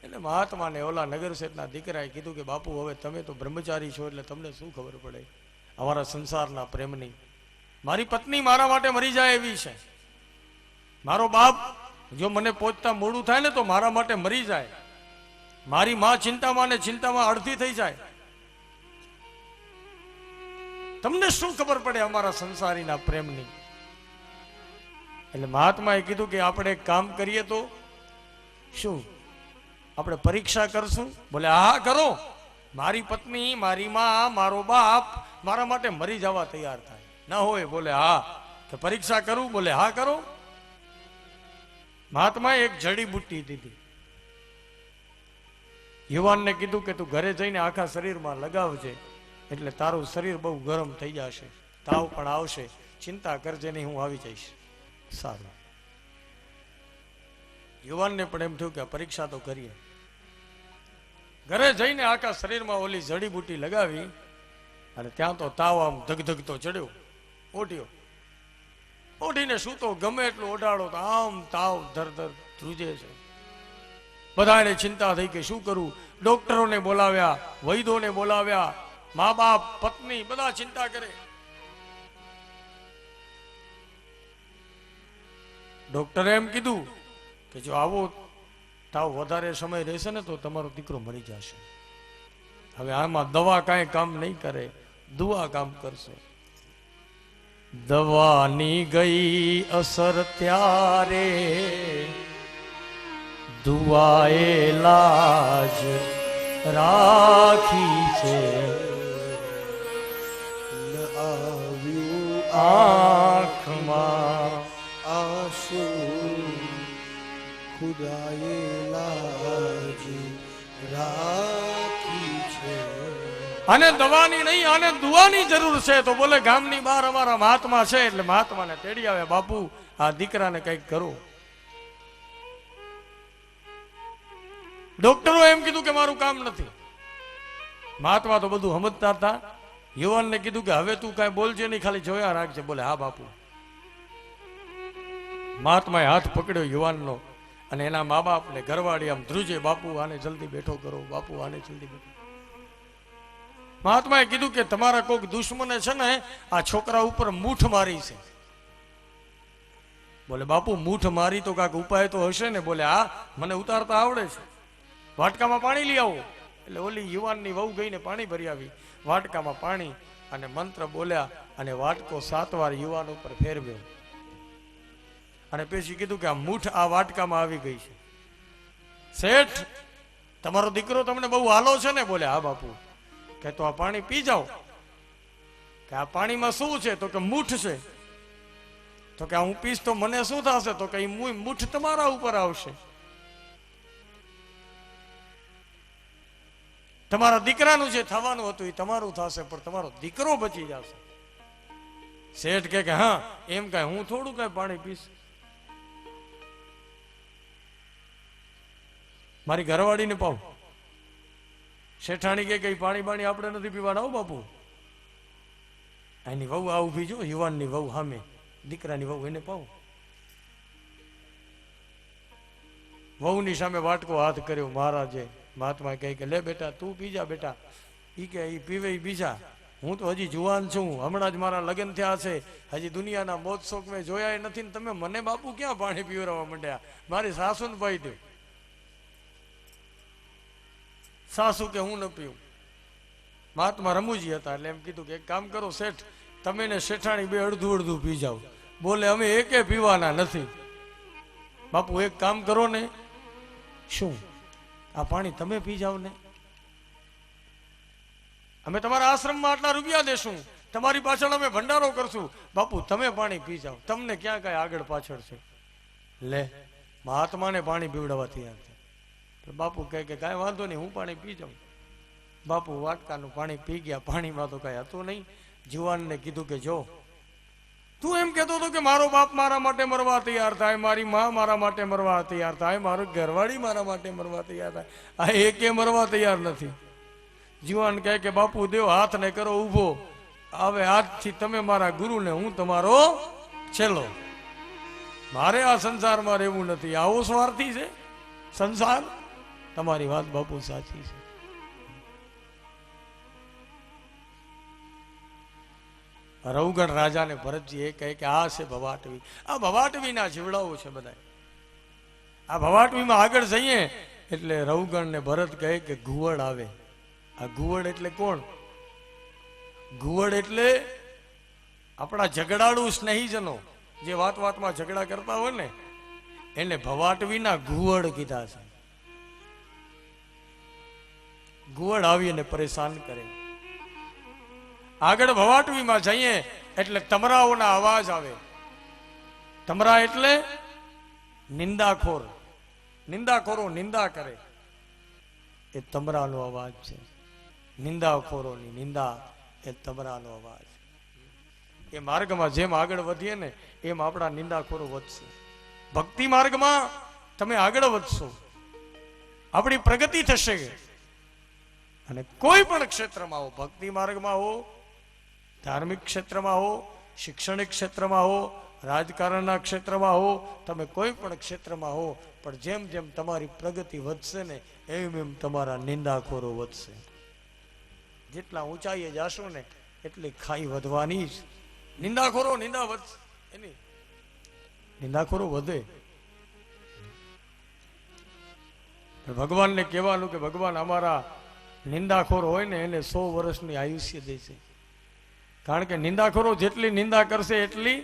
એટલે મહાત્માને ઓલા નગર શેઠના દીકરાએ કીધું કે બાપુ હવે તમે તો બ્રહ્મચારી છો એટલે તમને શું ખબર પડે અમારા સંસારના પ્રેમની. મારી પત્ની મારા માટે મરી જાય એવી છે. મારો બાપ જો મને પહોંચતા મોડું થાય ને તો મારા માટે મરી જાય. મારી માં ચિંતામાં ને ચિંતામાં અડધી થઈ જાય. તમને શું ખબર પડે અમારા સંસારીના પ્રેમની. એટલે મહાત્માએ કીધું કે આપણે એક કામ કરીએ તો શું આપણે પરીક્ષા કરશું? બોલે હા કરો. મારી પત્ની, મારી માં, મારો બાપ મારા માટે મરી જવા તૈયાર થાય ના હોય? બોલે હા. કે પરીક્ષા કરું? બોલે હા કરો. મહાત્માએ એક જડીબુટ્ટી દીધી. યુવાનને કીધું કે તું ઘરે જઈને આખા શરીરમાં લગાવજે એટલે તારું શરીર બહુ ગરમ થઈ જશે, તાવ પણ આવશે, ચિંતા કરજે નહીં, હું આવી જઈશ. સારું. યુવાનને પણ એમ થયું કે પરીક્ષા તો કરીએ. ઘરે જઈને આખા શરીરમાં ઓલી જડીબુટ્ટી લગાવી અને ત્યાં તો તાવ આમ ધગધગતો ચડ્યો. ઓઢ્યો, ઓઢીને સૂતો, ગમે એટલું ઓઢાડો તો આમ તાવ ધરધર ધ્રુજે છે. બધાને ચિંતા થઈ કે શું કરું. ડોક્ટરોને બોલાવ્યા, વૈદોને બોલાવ્યા, મા બાપ, પત્ની બધા ચિંતા કરે. ડોક્ટરે એમ કીધું કે જો આવો તાવ વધારે સમય રહેશે ને તો તમારો દીકરો મરી જશે. હવે આમાં દવા કાંઈ કામ નહીં કરે, દુઆ કામ કરશે. દવાની ગઈ અસર ત્યારે દુઆએ લાજ રાખી છે. આવ્યું આંખમાં આંસુ ખુદાએ લાજ રાખી છે. અને દવાની નહીં, આને દુઆની જરૂર છે. તો બોલે ગામની બહાર અમારા મહાત્મા છે. એટલે મહાત્માને તેડી આવે, બાપુ આ દીકરાને કંઈક કરો. ડોક્ટરો એમ કીધું કે મારું કામ નથી. મહાત્મા તો બધું સમજતા હતા. યુવાનને કીધું કે હવે તું કાંઈ બોલજે નહીં, ખાલી જોયા રાખજે. બોલે હા બાપુ. મહાત્માએ હાથ પકડ્યો યુવાનનો અને એના મા બાપને ઘરવાળી આમ ધ્રુજે, બાપુ આને જલ્દી બેઠો કરો, બાપુ આને જલ્દી બેઠો. મહાત્માએ કીધું કે તમારા કોઈક દુશ્મને છે ને આ છોકરા ઉપર મૂઠ મારી છે. બોલે બાપુ મૂઠ મારી તો કાંઈક ઉપાય તો હશે ને? બોલે હા, મને ઉતારતા આવડે છે. વાટકામાં પાણી લઈ આવો. એટલે ઓલી યુવાનની વહુ ગઈને પાણી ભરી આવી. વાટકામાં પાણી અને મંત્ર બોલ્યા અને વાટકો 7 વાર યુવાન ઉપર ફેરવ્યો અને પછી કીધું કે આ મૂઠ આ વાટકામાં આવી ગઈ છે. શેઠ તમારો દીકરો તમને બહુ હાલો છે ને? બોલે હા બાપુ. કે તો આ પાણી પી જાઓ. કે આ પાણીમાં શું છે? તો કે મૂઠ છે. તો કે હું પીશ તો મને શું થશે? તો કે મૂઠ તમારા ઉપર આવશે. તમારા દીકરાનું જે થવાનું હતું એ તમારું થશે, પણ તમારો દીકરો બચી જશે. શેઠ કે હા એમ કાંઈ હું થોડું કાંઈ પાણી પીશ? મારી ઘરવાળીને પાવ. શેઠાણી કે કઈ પાણી બાણી આપણે નથી પીવાના હો બાપુ. એની વહુ આ ઊભી જો, યુવાનની વહુ સામે, દીકરાની વહુ, એને પાવ. વહુની સામે વાટકો હાથ કર્યો. મહારાજે મહાત્મા કહે કે લે બેટા તું પીજા બેટા. એ કે એ પીવે એ બીજા, હું તો હજી જુવાન છું, હમણાં જ મારા લગ્ન થયા છે, હજી દુનિયાના મોજ શોખ મેં જોયા નથી ને તમે મને બાપુ ક્યાં પાણી પીવડાવવા માંડ્યા? મારી સાસુને પાઈ દો. સાસુ કે હું ન પીવું. મહાત્મા રમૂજી હતા એટલે એમ કીધું કે એક કામ કરો શેઠ, તમે ને શેઠાણી બે અડધું અડધું પી જાઓ. બોલે અમે એકે પીવાના નથી. બાપુ એક કામ કરો ને. શું? આ પાણી તમે પી જાઓ ને, અમે તમારા આશ્રમમાં આટલા રૂપિયા દેશું, તમારી પાછળ અમે ભંડારો કરશું. બાપુ તમે પાણી પી જાઓ, તમને ક્યાં કઈ આગળ પાછળ છે. લે મહાત્માને પાણી પીવડાવવા તૈયાર છે. બાપુ કહે કે કાંઈ વાંધો નહીં, હું પાણી પી જાઉં. બાપુ વાટકાનું પાણી પી ગયા. પાણીમાં તો કાંઈ હતું નહીં. જુવાનને કીધું કે જો તું એમ કહેતો હતો કે મારો બાપ મારા માટે મરવા તૈયાર થાય, મારી માં મારા માટે મરવા તૈયાર થાય, મારો ઘરવાળી મારા માટે મરવા તૈયાર થાય, આ એકે મરવા તૈયાર નથી. જુવાન કહે કે બાપુ દેવ હાથ ને કરો ઊભો, હવે આજથી તમે મારા ગુરુ ને હું તમારો છેલ્લો. મારે આ સંસારમાં રહેવું નથી. આવો સ્વાર્થી છે સંસાર? તમારી વાત બાપુ સાચી છે. રવગણ રાજાને ભરતજી એ કહે કે આ છે ભવાટવી. આ ભવાટવીના જીવડાઓ છે બધા. આ ભવાટવીમાં આગળ જઈએ એટલે રવગણ ને ભરત કહે કે ઘુવડ આવે. આ ઘુવડ એટલે કોણ? ઘુવડ એટલે આપણા ઝઘડાળુ સ્નેહીજનો જે વાત વાતમાં ઝઘડા કરતા હોય ને એને ભવાટવીના ઘુવડ કીધા છે. ઘુવડ આવી અને પરેશાન કરે. આગળ ભવાટવીમાં જઈએ એટલે તમરાઓના અવાજ આવે. તમરા એટલે નિંદાખોર, નિંદાખોરો નિંદા કરે, એ તમરાનો અવાજ છે. નિંદાખોરોની નિંદા એ તમરાનો અવાજ. એ માર્ગમાં જેમ આગળ વધીએ ને એમ આપણા નિંદાખોરો વધશે. ભક્તિ માર્ગમાં તમે આગળ વધશો, આપણી પ્રગતિ થશે. અને કોઈ પણ ક્ષેત્રમાં હો, ભક્તિ માર્ગમાં હો, ધાર્મિક ક્ષેત્રમાં હો, શૈક્ષણિક ક્ષેત્રમાં હો, રાજકારણના ક્ષેત્રમાં હો, તમે કોઈ પણ ક્ષેત્રમાં હો, પણ જેમ જેમ તમારી પ્રગતિ વધશે ને એમ એમ તમારા નિંદાખોરો વધશે. જેટલા ઊંચાઈએ જાશો ને એટલી ખાઈ વધવાની જ. નિંદાખોરો નિંદા વધશે, એની નિંદાખોરો વધે. ભગવાનને કહેવાનું કે ભગવાન અમારા નિંદાખોર હોય ને એને 100 વર્ષની આયુષ્ય દે છે. કારણ કે નિંદાખોરો જેટલી નિંદા કરશે એટલી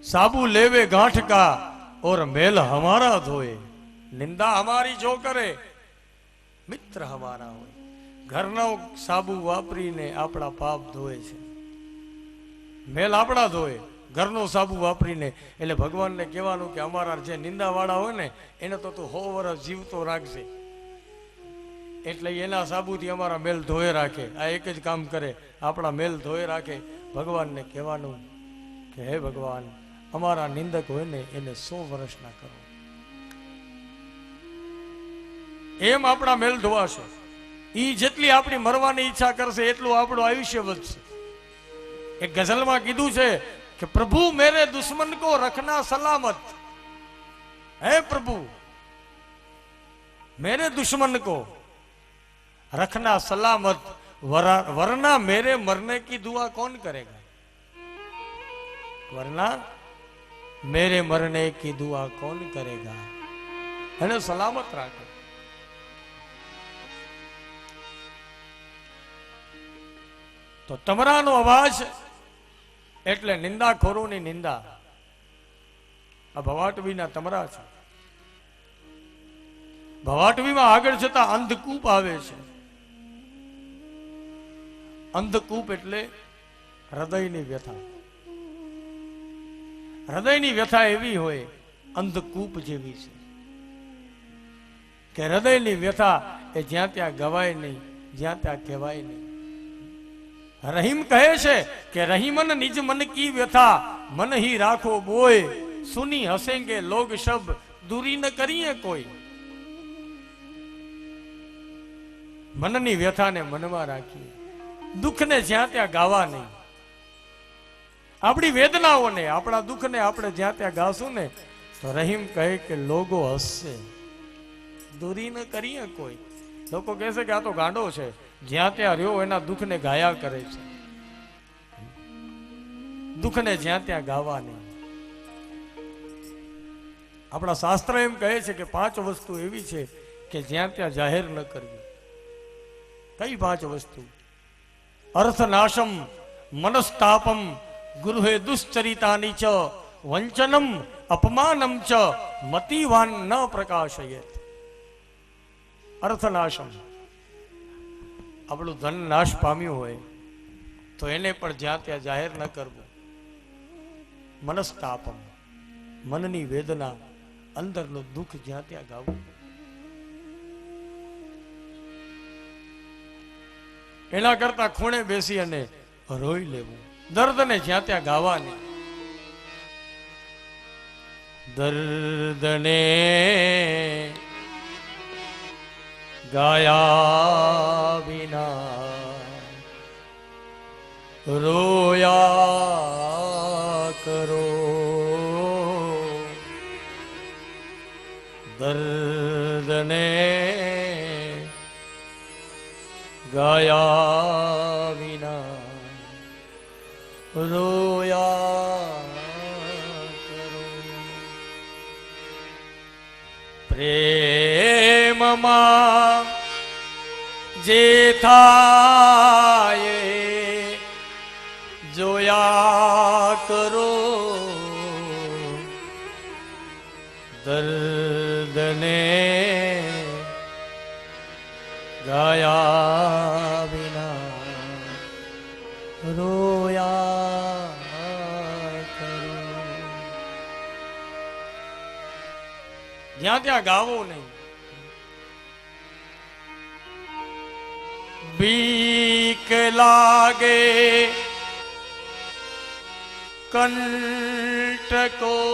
સાબુ લેવે ગાંઠ કા ઓર મેલ હમારા ધોએ. નિંદા હમારી જો કરે મિત્ર હમારા હોય. ઘરનો સાબુ વાપરીને આપણા પાપ ધોએ છે, મેલ આપણા ધોએ ઘરનો સાબુ વાપરીને. એટલે ભગવાનને કહેવાનું કે અમારા જે નિંદાવાળા હોય ને એને તો તું 100 વર્ષ જીવતો રાખજે, એટલે એના સાબુથી અમારા મેલ ધોએ રાખે. આ એક જ કામ કરે, આપણા મેલ ધોએ રાખે. ભગવાનને કહેવાનું કે હે ભગવાન અમારા નિંદક હોય ને એને 100 વર્ષના કરો, એમ આપણા મેલ ધોવાશે. ઈ જેટલી આપણી મરવાની ઈચ્છા કરશે એટલું આપણું આયુષ્ય વધશે. એક ગઝલમાં કીધું છે કે પ્રભુ મેરે દુશ્મન કો રખના સલામત. હે પ્રભુ मेरे दुश्मन को रखना सलामत, वरना मेरे मरने की दुआ कौन करेगा? वरना मेरे मरने की दुआ कौन करेगा? એને સલામત રાખે. તો તમરાનો અવાજ એટલે નિંદાખોરોની નિંદા. આ ભવાટવીના તમરા છે. ભવાટવીમાં આગળ જતા અંધકૂપ આવે છે. અંધકૂપ એટલે હૃદયની વ્યથા. હૃદયની વ્યથા એવી હોય અંધકૂપ જેવી છે કે હૃદયની વ્યથા એ જ્યાં ત્યાં ગવાય નહીં, જ્યાં ત્યાં કહેવાય નહીં. રહીમ કહે છે કે રહીમન નિજ મન કી વ્યથા મન ही રાખો બોય, સુની હસેંગે લોગ શબ દૂરી ન કરીએ કોઈ. મનની વ્યથાને મનમાં રાખીએ, દુઃખને જ્યાં ત્યાં ગાવા નહીં. આપણી વેદનાઓને, આપણા દુઃખને આપણે જ્યાં ત્યાં ગાશું ને તો રહીમ કહે કે લોગો હસશે. દૂરી ન કરીએ કોઈ. લોકો કહે છે કે આ તો ગાંડો છે, જ્યાં ત્યાં રહ્યો એના દુઃખને ગાયા કરે છે. દુઃખને જ્યાં ત્યાં ગાવા નહીં. આપણા શાસ્ત્ર એમ કહે છે કે 5 વસ્તુ એવી છે કે જ્યાં ત્યાં જાહેર ન કરવી. કઈ 5 વસ્તુ? અર્થનાશમ, મનસ્તાપમ, ગૃહે દુશ્ચરિતાની ચ, વંચનમ, અપમાનમ ચ, મતિવાન ન પ્રકાશયેત. અર્થનાશમ, આપણું ધન નાશ પામ્યું હોય તો એને પણ જ્યાં ત્યાં જાહેર ન કરવું. મનસ્તાપમ, મનની વેદના, અંદરનું દુઃખ જ્યાં ત્યાં ગાવું. એના કરતા ખૂણે બેસી અને રોઈ લેવું. દર્દને જ્યાં ત્યાં ગાવાની. દર્દને ગાયા વિના રોયા કરો. દર્દને ગાયા વિના રોયા કરો. પ્રેમમાં જે થાય જોયા કરો. દર્દને ગાયા વિના રોયા કરો. જ્યાં ત્યાં ગાવો નહીં. બીક લાગે કંટકોની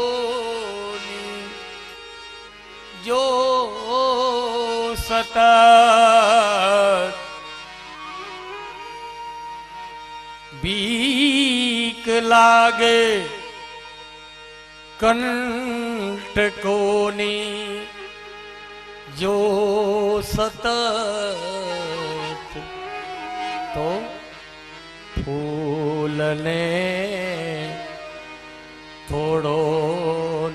જો સતત બીક લાગે કંટકોની જો સતત તો ફૂલને થોડો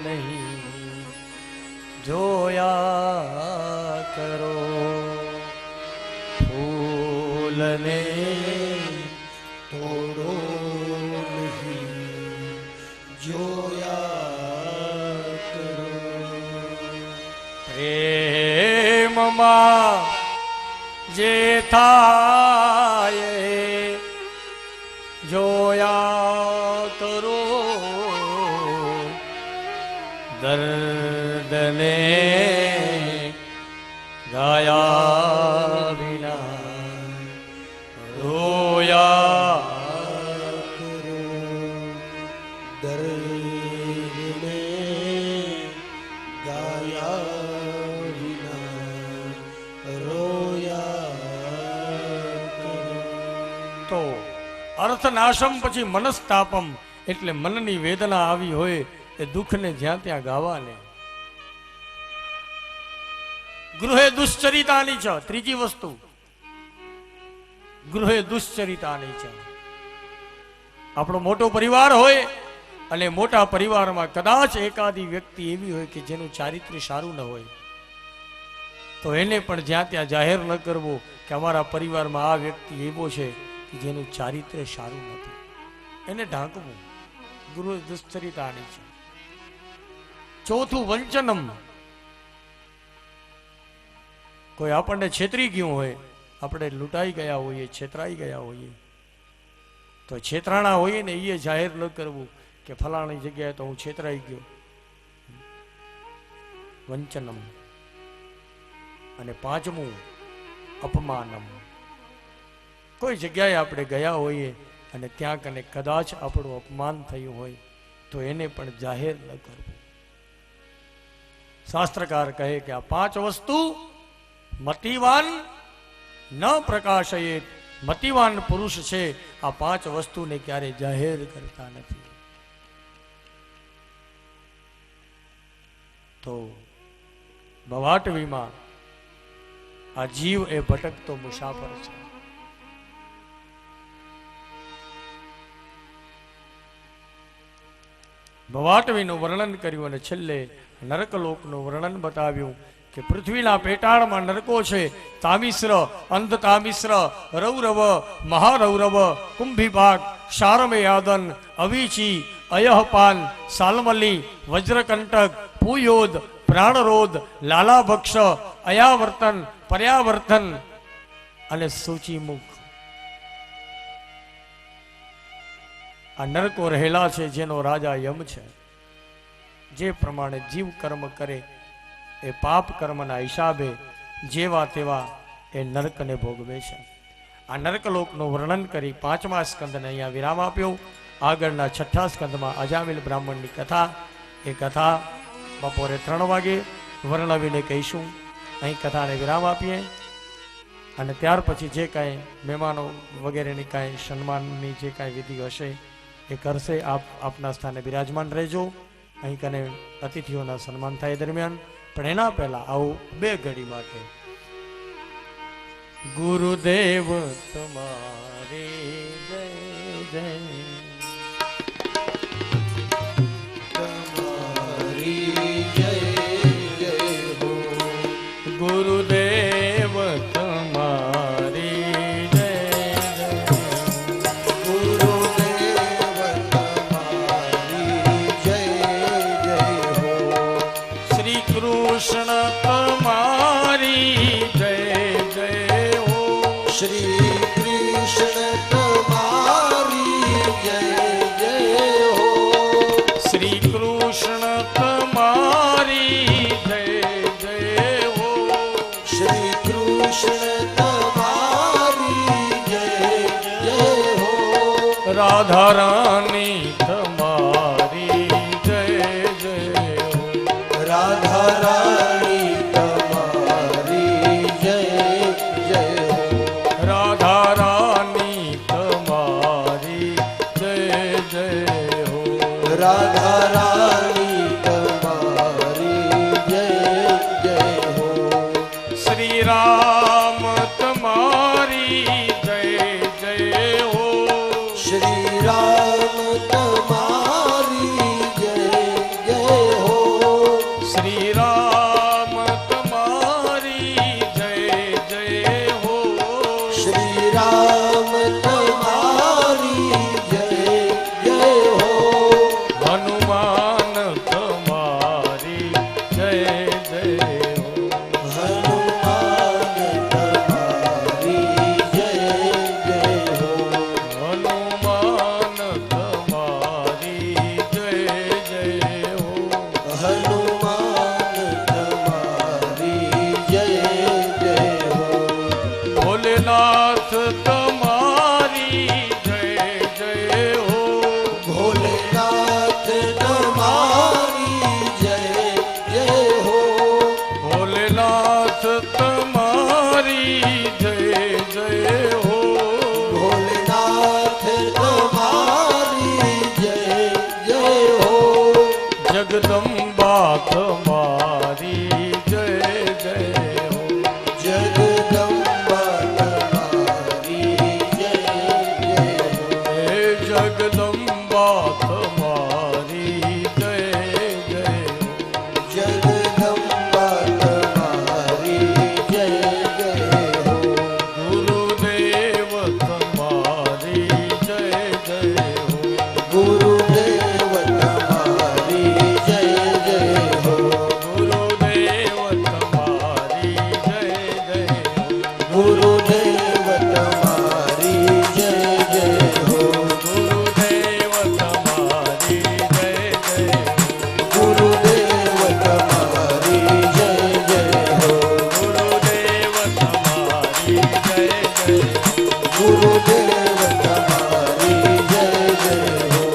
નહીં જોયા કરો. ફૂલને થોડો નહીં જોયા કરો. પ્રેમમાં જે થાય જોયા કરો. દર્દને ગાયા વિના રોયા કરો. દર્દને ગાયા વિના રોયા કરો. તો અર્થનાશમ પછી મનસ્તાપમ એટલે મનની વેદના આવી હોય એ દુઃખને જ્યાં ત્યાં ગાવાને. ગૃહે દુશ્ચરિતાની છે, ત્રીજી વસ્તુ. ગૃહે દુશ્ચરિતાની છે. આપણો મોટો પરિવાર હોય અને મોટા પરિવારમાં કદાચ એકાદી વ્યક્તિ એવી હોય કે જેનું ચારિત્ર્ય સારું ન હોય તો એને પણ જ્યાં ત્યાં જાહેર ન કરવો કે અમારા પરિવારમાં આ વ્યક્તિ એવો છે કે જેનું ચારિત્ર્ય સારું નથી. એને ઢાંકવું. ગૃહે દુશ્ચરિતાની છે. ચોથું વંચનમ. કોઈ આપણને છેતરી ગયું હોય, આપણે લૂંટાઈ ગયા હોઈએ, છેતરાઈ ગયા હોઈએ તો છેતરાણા હોઈએ ને એ જાહેર ન કરવું કે ફલાણી જગ્યાએ તો હું છેતરાઈ ગયો. વંચનમ. અને પાંચમું અપમાનમ. કોઈ જગ્યાએ આપણે ગયા હોઈએ અને ત્યાં કને કદાચ આપણું અપમાન થયું હોય તો એને પણ જાહેર ન કરવું. શાસ્ત્રકાર કહે કે આ 5 વસ્તુ મતિવાન ન પ્રકાશયે. મતિવાન પુરુષ છે આ 5 વસ્તુને ક્યારે જાહેર કરતા નથી. તો ભવાટવીમાં આ જીવ એ ભટકતો મુસાફર છે. ભવાટવીનું વર્ણન કર્યું અને છેલ્લે નરકલોકનું વર્ણન બતાવ્યું કે પૃથ્વીના પેટાળમાં નરકો છે. તામિશ્ર, અંધ તામિશ્ર, રૌરવ, મહારૌરવ, કુંભીપાક, શારમેયાદન, અવિચી, અયહપાન, સાલમલી, વજ્રકંટક, પુયોદ, પ્રાણરોધ, લાલાભક્ષ, અયાવર્તન, પર્યાવર્તન અને સૂચિમુખ. આ નરકો રહેલા છે જેનો રાજા યમ છે. જે પ્રમાણે જીવ કર્મ કરે એ પાપ કર્મના હિસાબે જેવા તેવા એ નરકને ભોગવે છે. આ નરકલોકનું વર્ણન કરી 5મા સ્કંદને અહીંયા વિરામ આપ્યો. આગળના 6ઠા સ્કંદમાં અજામિલ બ્રાહ્મણની કથા, એ કથા બપોરે 3 વાગે વર્ણવીને કહીશું. અહીં કથાને વિરામ આપીએ અને ત્યાર પછી જે કાંઈ મહેમાનો વગેરેની કાંઈ સન્માનની જે કાંઈ વિધિ હશે એ કરશે. આપ આપના સ્થાને બિરાજમાન રહેજો. અહીં કને અતિથિઓના સન્માન થાય દરમિયાન. પણ એના પહેલા આવું 2 ઘડી માટે ગુરુદેવ તમારી જય જય, તમારી જય જય હો. ગુરુદેવ તમારી જય જય, ગુરુદેવ તમારી જય જય હો. શ્રી કૃષ્ણ તમારી જય જય હો. શ્રી કૃષ્ણ તમારી જય જય હો. શ્રી કૃષ્ણ તમારી જય જય હો. શ્રી કૃષ્ણ તમારી જય જય હો. રાધા રાની તમારી જય જય હો. રાધા રાણી તમારી જય જય હો. રાધા રાની તમારી જય જય હો. રાધા રાણી તમારી જય જય હો. શ્રી રામ તમારી જય જય હો. શ્રી રામ તમારી જય જય હો. શ્રી રામ તમારી જય જય હો. શ્રી રામ તમારી જય જય હો. હનુમાન તમારી જય જય હો. હનુમાન તમારી જય જય હો. હનુમાન તમારી જય જય હો. હનુમાન તમારી જય જય હો. ભોલેનાથ તમારી જય જય હો. ભોલેનાથ તમારી જય જય હો. ભોલેનાથ તમારી જય જય હો. ભોલેનાથ તમારી જય જય હો. જગદંબા તમારી જય જય હો. જગદંબા તમારી જય જય હો. હે જગદંબા તમારી જય જય હો. જગદંબા તમારી જય જય હો. ગુરુદેવ તમારી જય જય હો. ગુરુદેવ તમારી જય જય હો. ગુરુદેવ તમારી જય જય હો. ગુરુદેવ તમારી જય જય હો. ગુરુદેવ તમારી જય જય હો. ગુરુદેવ તમારી જય જય હો. ગુરુદેવ તમારી જય જય હો. ગુરુદેવ તમારી જય જય હો. ગુરુદેવ તમારી જય જય હો.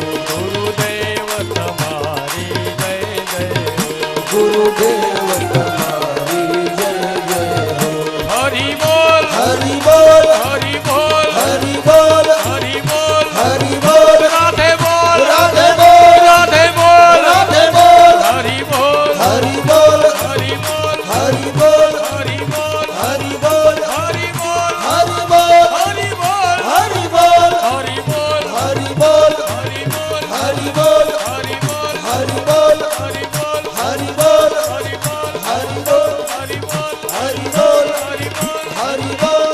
ગુરુદેવ તમારી જય જય હો. હરિ બોલ હરિ બોલ હરિ બોલ હરિ બોલ હરિ બોલ હરિ બોલ. રાધે બોલ રાધે બોલ રાધે બોલ રાધે બોલ. હરિ બોલ હરિ બોલ હરિ બોલ હરિ બોલ હરિ બોલ હરિ બોલ. હરિ બોલ હરિ બોલ હરિ બોલ હરિ બોલ હરિ બોલ હરિ બોલ હરિ બોલ હરિ બોલ હરિ બોલ હરિ બોલ હરિ બોલ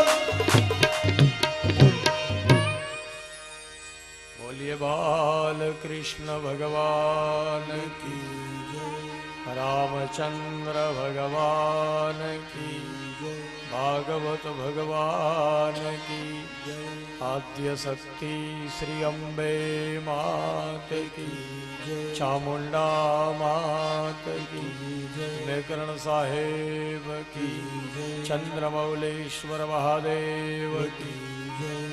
બોલીએ બાલ કૃષ્ણ ભગવાન કી રામચંદ્ર ભગવાન કી ભાગવત ભગવાન કી આદ્ય શક્તિ શ્રી અંબે માત કી ચામુંડા માત કી મેકરણ સાહેબ કી ચંદ્રમૌલેશ્વર મહાદેવ કી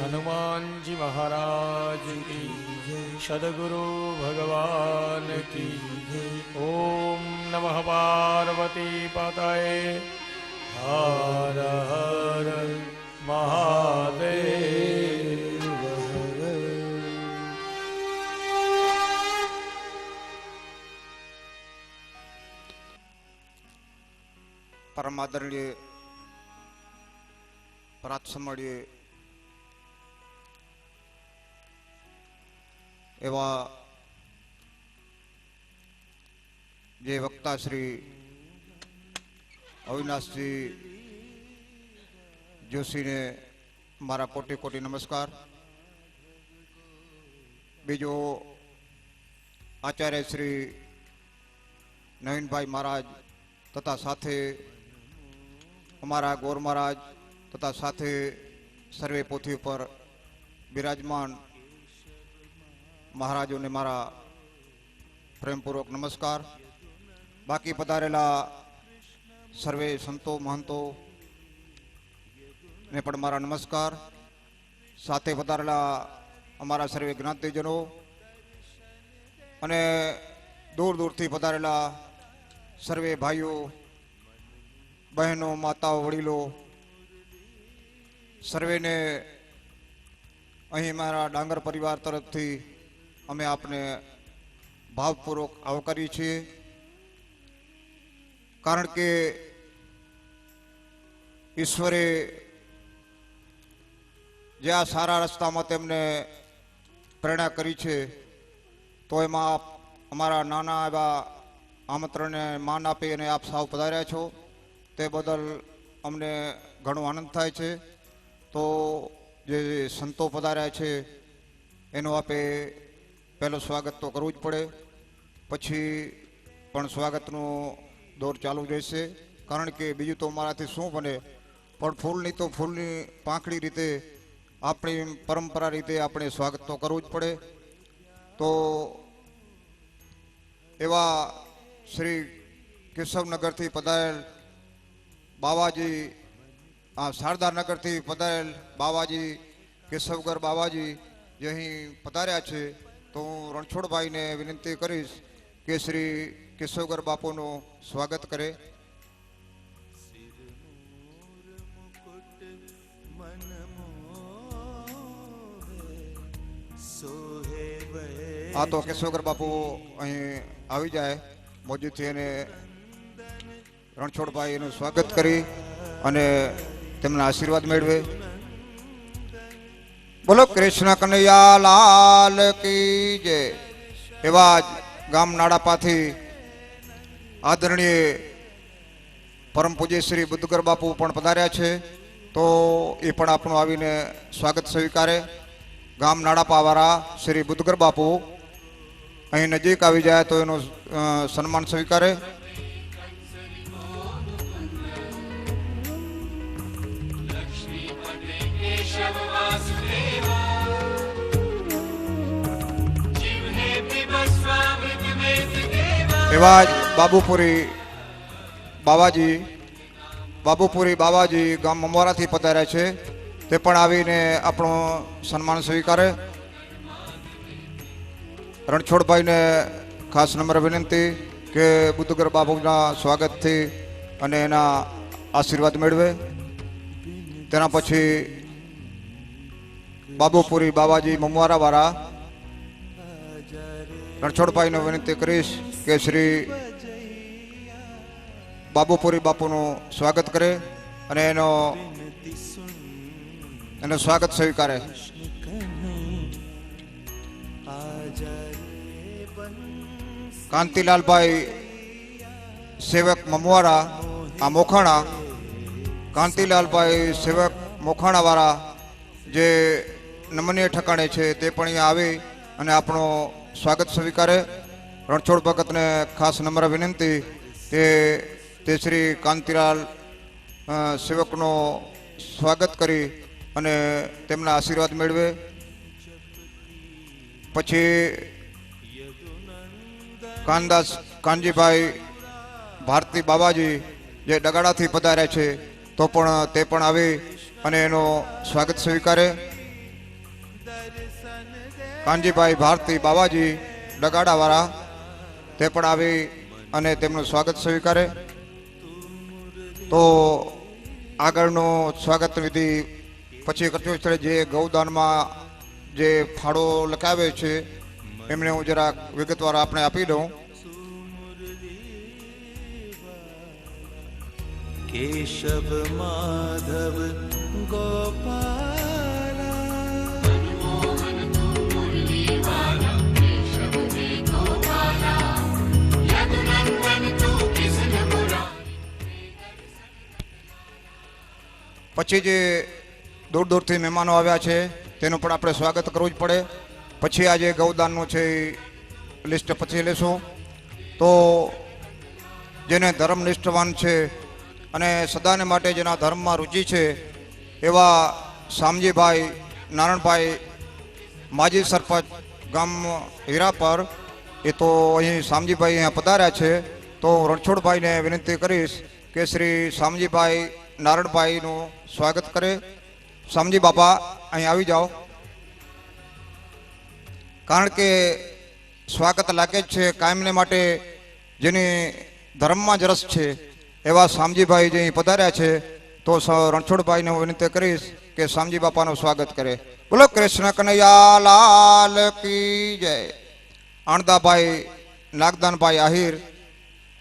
હનુમાનજી મહારાજ કી સદગુરુ ભગવાન કી ઓમ નમઃ પાર્વતી પતये હર હર મહાદેવ. પરમાદરણીય પ્રાતસમણીય એવા જે વક્તા શ્રી અવિનાશજી જોશીને મારા કોટી કોટી નમસ્કાર. બીજો આચાર્ય શ્રી નવીનભાઈ મહારાજ તથા સાથે અમારા ગોર મહારાજ તથા સાથે સર્વે પોથી ઉપર બિરાજમાન મહારાજોને મારા પ્રેમપૂર્વક નમસ્કાર. બાકી પધારેલા સર્વે સંતો મહંતો ને પણ મારા નમસ્કાર. સાથે પધારેલા અમારા સર્વે જ્ઞાતિજનો અને દૂર દૂરથી પધારેલા સર્વે ભાઈઓ બહેનો માતાઓ વડીલો સર્વેને અહીં મારા ડાંગર પરિવાર તરફથી અમે આપને ભાવપૂર્વક આવકારીએ છીએ. કારણ કે ઈશ્વરે જે આ સારા રસ્તામાં તેમને પ્રેરણા કરી છે તો એમાં અમારા નાના એવા આમંત્રણને માન આપી અને આપ સાવ પધાર્યા છો તે બદલ અમને ઘણો આનંદ થાય છે. તો જે સંતો પધાર્યા છે એનું આપે પહેલું સ્વાગત તો કરવું જ પડે, પછી પણ સ્વાગતનું દોર ચાલુ રહેશે. કારણ કે બીજું તો મારાથી શું બને, પણ ફૂલની તો ફૂલની પાંખડી રીતે આપણી પરંપરા રીતે આપણે સ્વાગત તો કરવું જ પડે. તો એવા શ્રી કેશવનગરથી પધારેલ બાવાજી, શારદાનગરથી પધારેલ બાવાજી કેશવગર બાવાજી જે અહીં પધાર્યા છે, તો હું રણછોડભાઈને વિનંતી કરીશ કે શ્રી કેશવગર બાપુનું સ્વાગત કરે. આ તો કેશવગર બાપુ અહીં આવી જાય મોજૂદથી એને રણછોડભાઈ એનું સ્વાગત કરી અને તેમના આશીર્વાદ મેળવે. બોલો કૃષ્ણ કનૈયા લાલ કી જય. એવા જ ગામ નાડાપાથી આદરણીય પરમ પૂજ્ય શ્રી બુદ્ધગર બાપુ પણ પધાર્યા છે, તો એ પણ આપણું આવીને સ્વાગત સ્વીકારે. ગામ નાડાપાવાળા શ્રી બુદ્ધગર બાપુ અહીં નજીક આવી જાય તો એનું સન્માન સ્વીકારે. એવા જ બાબુપુરી બાવાજી ગામ મમવારાથી પધાર્યા છે, તે પણ આવીને આપણું સન્માન સ્વીકારે. રણછોડભાઈને ખાસ નમ્ર વિનંતી કે બુદ્ધગર બાપુના સ્વાગતથી અને એના આશીર્વાદ મેળવે. તેના પછી બાબુપુરી બાવાજી મમવારાવાળા રણછોડભાઈને વિનંતી કરીશ કે શ્રી બાબુપુરી બાપુનું સ્વાગત કરે અને એનો સ્વાગત સ્વીકારે. કાંતિલાલભાઈ સેવક મમવારા આ મોખાણા, કાંતિલાલભાઈ સેવક મોખાણા વાળા જે નમનીય ઠકાણે છે તે પણ અહીંયા આવી અને આપણો સ્વાગત સ્વીકારે. રણછોડ ભગતને ખાસ નમ્ર વિનંતી તે શ્રી કાંતિલાલ સેવકનો સ્વાગત કરી અને તેમના આશીર્વાદ મેળવે. પછી કાનદાસ કાનજીભાઈ ભારતી બાબાજી જે ડગાડાથી પધાર્યા છે તો પણ તે પણ આવી અને એનો સ્વાગત સ્વીકારે. કાનજીભાઈ ભારતી બાબાજી ડગાડાવાળા તે પણ આવી અને તેમનું સ્વાગત સ્વીકારે. તો આગળનો સ્વાગત વિધિ પછી કરતો સ્થળે જે ગૌદાનમાં જે ફાળો લખાવે છે એમને હું જરાક વિગતવાર આપણે આપી દઉં. કેશવ માધવ ગોપાલા પછી જે દૂર દૂરથી મહેમાનો આવ્યા છે તેનું પણ આપણે સ્વાગત કરવું જ પડે. પછી આજે ગૌદાનનું છે એ લિસ્ટ પછી લેશું. તો જેને ધર્મનિષ્ઠવાન છે અને સદાને માટે જેના ધર્મમાં રુચિ છે એવા શામજીભાઈ નારણભાઈ માજી સરપંચ ગામ હીરાપર, એ તો અહીં શામજીભાઈ અહીંયા પધાર્યા છે. તો હું રણછોડભાઈને વિનંતી કરીશ કે શ્રી શામજીભાઈ નારણભાઈનું સ્વાગત કરે. શામજી બાપા અહીં આવી જાઓ, કારણ કે સ્વાગત લાગે જ છે કાયમને માટે. જેની ધર્મમાં જ રસ છે એવા શામજીભાઈ જે અહીં પધાર્યા છે તો રણછોડભાઈને હું વિનંતી કરીશ કે શામજી બાપાનું સ્વાગત કરે. બોલો કૃષ્ણ કનૈયા લાલ કી જય. આણદાભાઈ નાગદાનભાઈ આહિર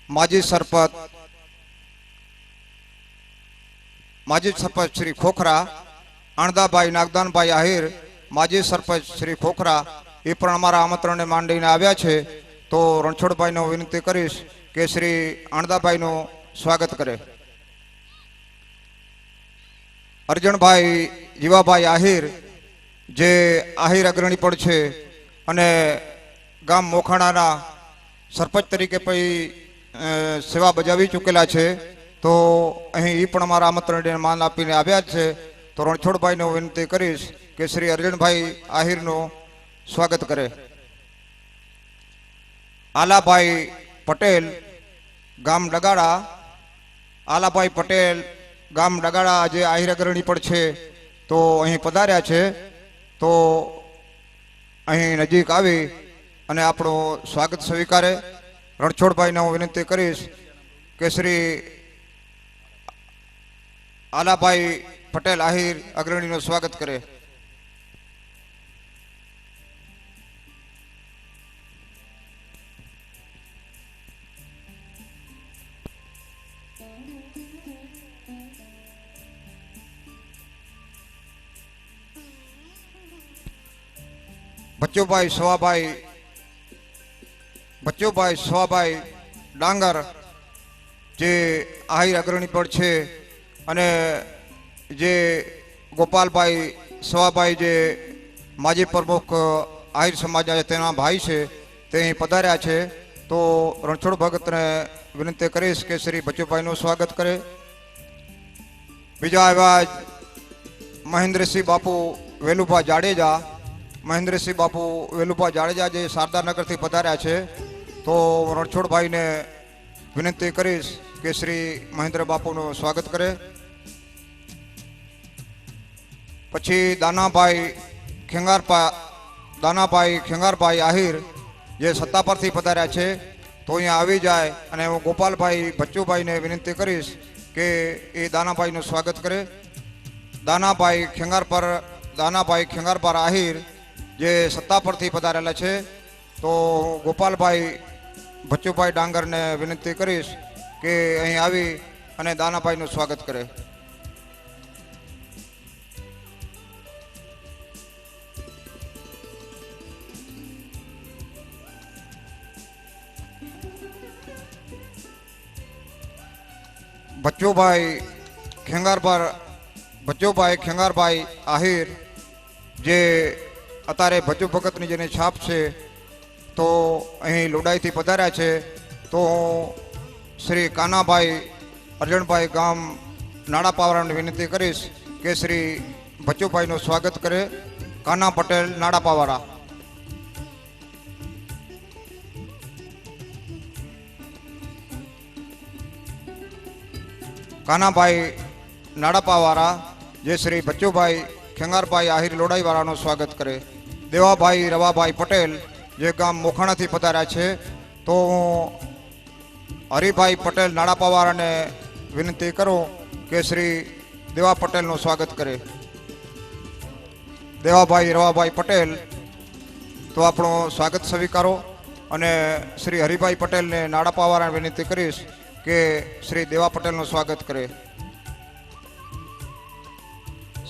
માજી સરપંચ શ્રી ખોખરા, આણદાભાઈ નાગદાનભાઈ આહિર માજી સરપંચ શ્રી ખોખરા એ પણ અમારા આમંત્રણને માંડીને આવ્યા છે. તો રણછોડભાઈને હું વિનંતી કરીશ કે શ્રી આણદાભાઈનું સ્વાગત કરે. અર્જણભાઈ જીવાભાઈ આહિર જે આહિર અગ્રણી પણ છે અને ગામ મોખાણાના સરપંચ તરીકે પછી સેવા બજાવી ચૂકેલા છે. તો અહીં એ પણ અમારા આમંત્રણને માન આપીને આવ્યા છે. તો રણછોડભાઈને હું વિનંતી કરીશ કે શ્રી અર્જણભાઈ આહિરનું સ્વાગત કરે. આલાભાઈ પટેલ ગામ ડગાડા, આલાભાઈ પટેલ ગામ ડગાડા જે આહિર અગ્રણી પણ છે તો અહીં પધાર્યા છે. તો અહીં નજીક આવી અને આપણું સ્વાગત સ્વીકારે. રણછોડભાઈને હું વિનંતી કરીશ કે શ્રી આલાભાઈ પટેલ આહિર અગ્રણીનું સ્વાગત કરે. બચ્ચુભાઈ સવાભાઈ ડાંગર જે આહિર અગ્રણી પણ છે અને જે ગોપાલભાઈ સવાભાઈ જે માજી પ્રમુખ આહિર સમાજના તેના ભાઈ છે તે અહીં પધાર્યા છે. તો રણછોડ ભગતને વિનંતી કરીશ કે શ્રી બચ્ચુભાઈનું સ્વાગત કરે. બીજા એવા મહેન્દ્રસિંહ બાપુ વેલુભા જાડેજા, મહેન્દ્રસિંહ બાપુ વેલુભા જાડેજા જે શારદાનગરથી પધાર્યા છે. તો રણછોડભાઈને વિનંતી કરીશ કે શ્રી મહેન્દ્ર બાપુનું સ્વાગત કરે. પછી દાનાભાઈ ખેંગારભાઈ આહિર જે સત્તા પરથી પધાર્યા છે તો અહીંયા આવી જાય અને હું ગોપાલભાઈ બચ્ચુભાઈને વિનંતી કરીશ કે એ દાનાભાઈનું સ્વાગત કરે. દાનાભાઈ ખેંગારપર આહિર જે સત્તા પરથી પધારેલા છે તો ગોપાલભાઈ બચ્ચુભાઈ ડાંગરને વિનંતી કરીશ કે અહીં આવી અને દાનાભાઈનું સ્વાગત કરે. ભજ્જુભાઈ ખેંગારભાઈ આહિર, જે અત્યારે ભજ્જુ ભગતની જેની છાપ છે, તો અહીં લોડાઈથી પધાર્યા છે. તો શ્રી કાનાભાઈ અર્જણભાઈ ગામ નાડાપાવરાને વિનંતી કરીશ કે શ્રી ભજ્જુભાઈનું સ્વાગત કરે. કાના પટેલ નાડાપાવાળા. કાનાભાઈ નાડાપાવાળા જે શ્રી ભજ્જુભાઈ ખેંગારભાઈ આહિર લોડાઈવાળાનું સ્વાગત કરે. દેવાભાઈ રવાભાઈ પટેલ જે ગામ મોખાણાથી પધાર્યા છે, તો હરિભાઈ પટેલ નાડાપાવાળાને વિનંતી કરું કે શ્રી દેવા પટેલનું સ્વાગત કરે. દેવાભાઈ રવાભાઈ પટેલ, તો આપણું સ્વાગત સ્વીકારો. અને શ્રી હરિભાઈ પટેલને નાડાપાવાળાને વિનંતી કરીશ કે શ્રી દેવા પટેલનું સ્વાગત કરે.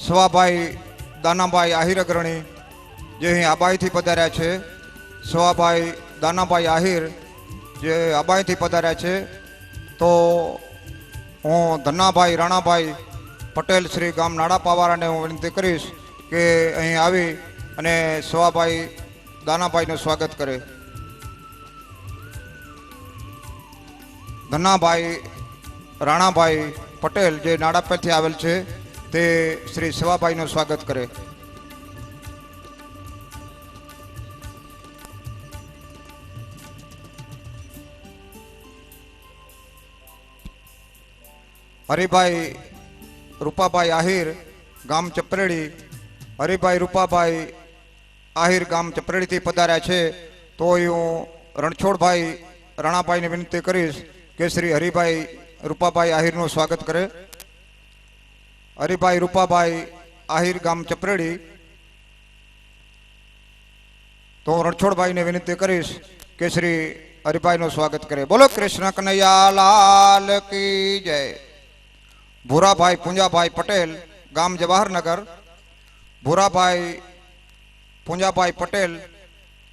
સવાભાઈ દાનાભાઈ આહિર અગ્રણી જે અહીં આબાઈથી પધાર્યા છે, સવાભાઈ દાનાભાઈ આહિર જે આબાઈથી પધાર્યા છે, તો હું ધન્નાભાઈ રાણાભાઈ પટેલ શ્રી ગામ નાડાપાવાળાને હું વિનંતી કરીશ કે અહીં આવી અને સવાભાઈ દાનાભાઈનું સ્વાગત કરે. ધન્નાભાઈ રાણાભાઈ પટેલ જે નાડાપેરથી આવેલ છે, તે શ્રી સવાભાઈનું સ્વાગત કરે. હરિભાઈ રૂપાભાઈ આહિર ગામ ચપરેડી, હરિભાઈ રૂપાભાઈ આહિર ગામ ચપરેડીથી પધાર્યા છે, તો હું રણછોડભાઈ રાણાભાઈને વિનંતી કરીશ કે શ્રી હરિભાઈ રૂપાભાઈ આહિરનું સ્વાગત કરે. હરિભાઈ રૂપાભાઈ આહિર ગામ ચપરેડી, તો હું રણછોડભાઈને વિનંતી કરીશ કે શ્રી હરિભાઈનું સ્વાગત કરે. બોલો કૃષ્ણ કનૈયા લાલ કી જય. ભૂરાભાઈ પૂંજાભાઈ પટેલ ગામ જવાહરનગર, ભૂરાભાઈ પૂંજાભાઈ પટેલ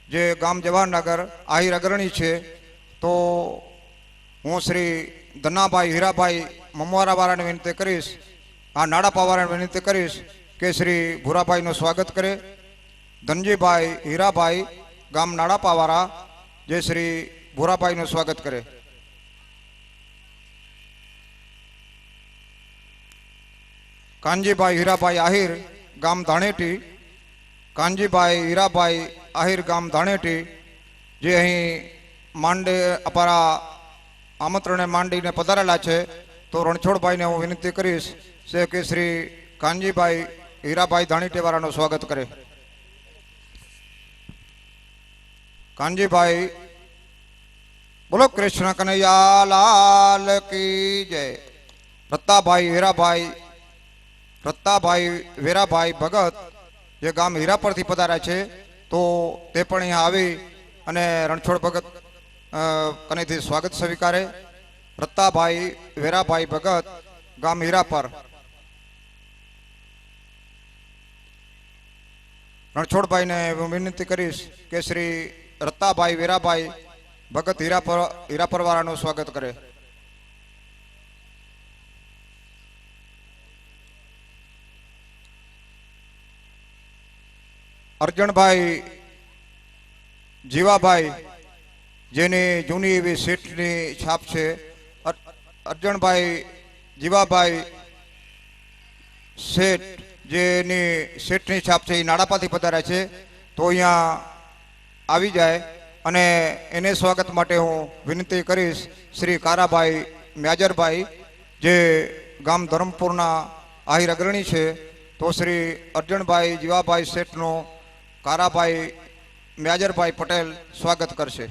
જે ગામ જવાહરનગર આહિર અગ્રણી છે, તો હું શ્રી ધન્નાભાઈ હીરાભાઈ મમવારાવાળાને વિનંતી કરીશ, આ નાડાપાવાળાને વિનંતી કરીશ કે શ્રી ભૂરાભાઈનું સ્વાગત કરે. ધનજીભાઈ હીરાભાઈ ગામ નાડાપાવાળા જે શ્રી ભૂરાભાઈનું સ્વાગત કરે. કાનજીભાઈ હીરાભાઈ આહિર ગામ ધાણેટી, કાનજીભાઈ હીરાભાઈ આહિર ગામ ધાણેટી જે અહીં માંડે અપારા આમંત્રણે માંડીને પધારેલા છે, તો રણછોડભાઈને હું વિનંતી કરીશ છે કે શ્રી કાનજીભાઈ હીરાભાઈ ધાણેટીવાળાનું સ્વાગત કરે. કાનજીભાઈ, બોલો કૃષ્ણ કનૈયા લાલ કી જય. રત્તાભાઈ વેરાભાઈ ભગત જે ગામ હીરાપરથી પધાર્યા છે, તો તે પણ અહીંયા આવી અને રણછોડ ભગત કનેથી સ્વાગત સ્વીકારે. રત્તાભાઈ વેરાભાઈ ભગત ગામ હીરાપર. રણછોડભાઈને હું વિનંતી કરીશ કે શ્રી રત્તાભાઈ વેરાભાઈ ભગત હીરાપર વાળાનું સ્વાગત કરે. અર્જણભાઈ જીવાભાઈ જેની જૂની એવી શેઠની છાપ છે, અર્જણભાઈ જીવાભાઈ શેઠ જેની શેઠની છાપ છે, એ નાડાપાથી પધાર્યા છે, તો અહીંયા આવી જાય અને એને સ્વાગત માટે હું વિનંતી કરીશ શ્રી કારાભાઈ મ્યાજરભાઈ જે ગામ ધરમપુરના આહિર અગ્રણી છે, તો શ્રી અર્જણભાઈ જીવાભાઈ શેઠનું કારાભાઈ મ્યાજરભાઈ પટેલ સ્વાગત કરશે.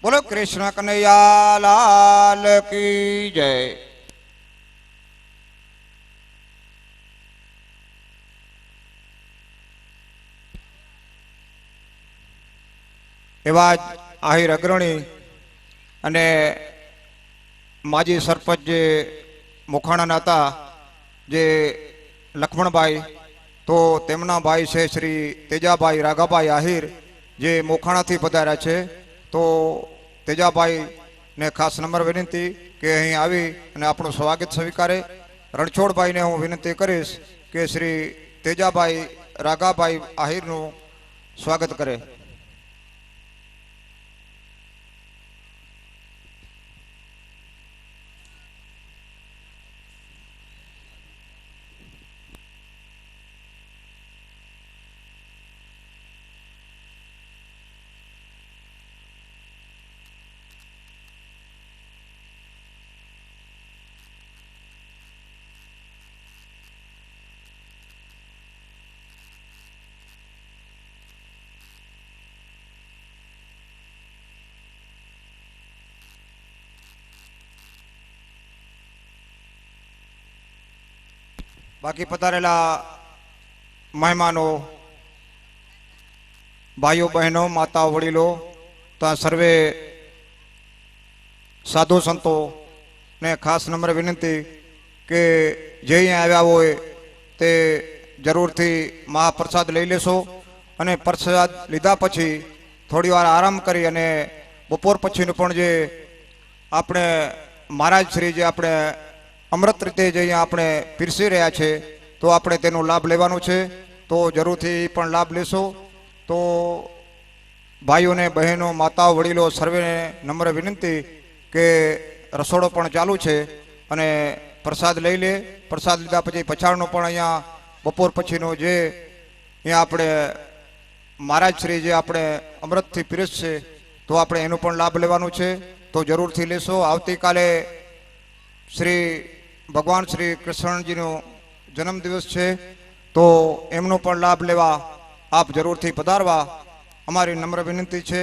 બોલો કૃષ્ણ કનૈયા લાલ કી જય. એવા જ આહિર અગ્રણી અને માજી સરપંચ જે મોખાણાના હતા જે લક્ષ્મણભાઈ, તો તેમના ભાઈ છે શ્રી તેજાભાઈ રાઘાભાઈ આહિર જે મોખાણાથી પધાર્યા છે, તો તેજાભાઈને ખાસ નંબર વિનંતી કે અહીં આવી અને આપણું સ્વાગત સ્વીકારે. રણછોડભાઈને હું વિનંતી કરીશ કે શ્રી તેજાભાઈ રાઘાભાઈ આહિરનું સ્વાગત કરે. બાકી પધારેલા મહેમાનો, ભાઈઓ બહેનો, માતાઓ વડીલો, તો આ સર્વે સાધુ સંતો ને ખાસ નમ્ર વિનંતી કે જે અહીંયા આવ્યા હોય તે જરૂરથી મહાપ્રસાદ લઈ લેશો અને પ્રસાદ લીધા પછી થોડી વાર આરામ કરી અને બપોર પછીનું પણ જે આપણે મહારાજ શ્રી જે આપણે અમૃત રીતે જે અહીંયા આપણે પીરસી રહ્યા છે તો આપણે તેનો લાભ લેવાનો છે. તો જરૂરથી પણ લાભ લેશો. તો ભાઈઓને, બહેનો, માતાઓ, વડીલો સર્વેને નમ્ર વિનંતી કે રસોડો પણ ચાલુ છે અને પ્રસાદ લઈ લે. પ્રસાદ લીધા પછી પછાડનો પણ અહીંયા બપોર પછીનો જે અહીંયા આપણે મહારાજ શ્રી જે આપણે અમૃતથી પીરસશે તો આપણે એનો પણ લાભ લેવાનો છે. તો જરૂરથી લેશો. આવતીકાલે શ્રી ભગવાન શ્રી કૃષ્ણજીનો જન્મદિવસ છે તો એમનો પણ લાભ લેવા આપ જરૂરથી પધારવા અમારી નમ્ર વિનંતી છે.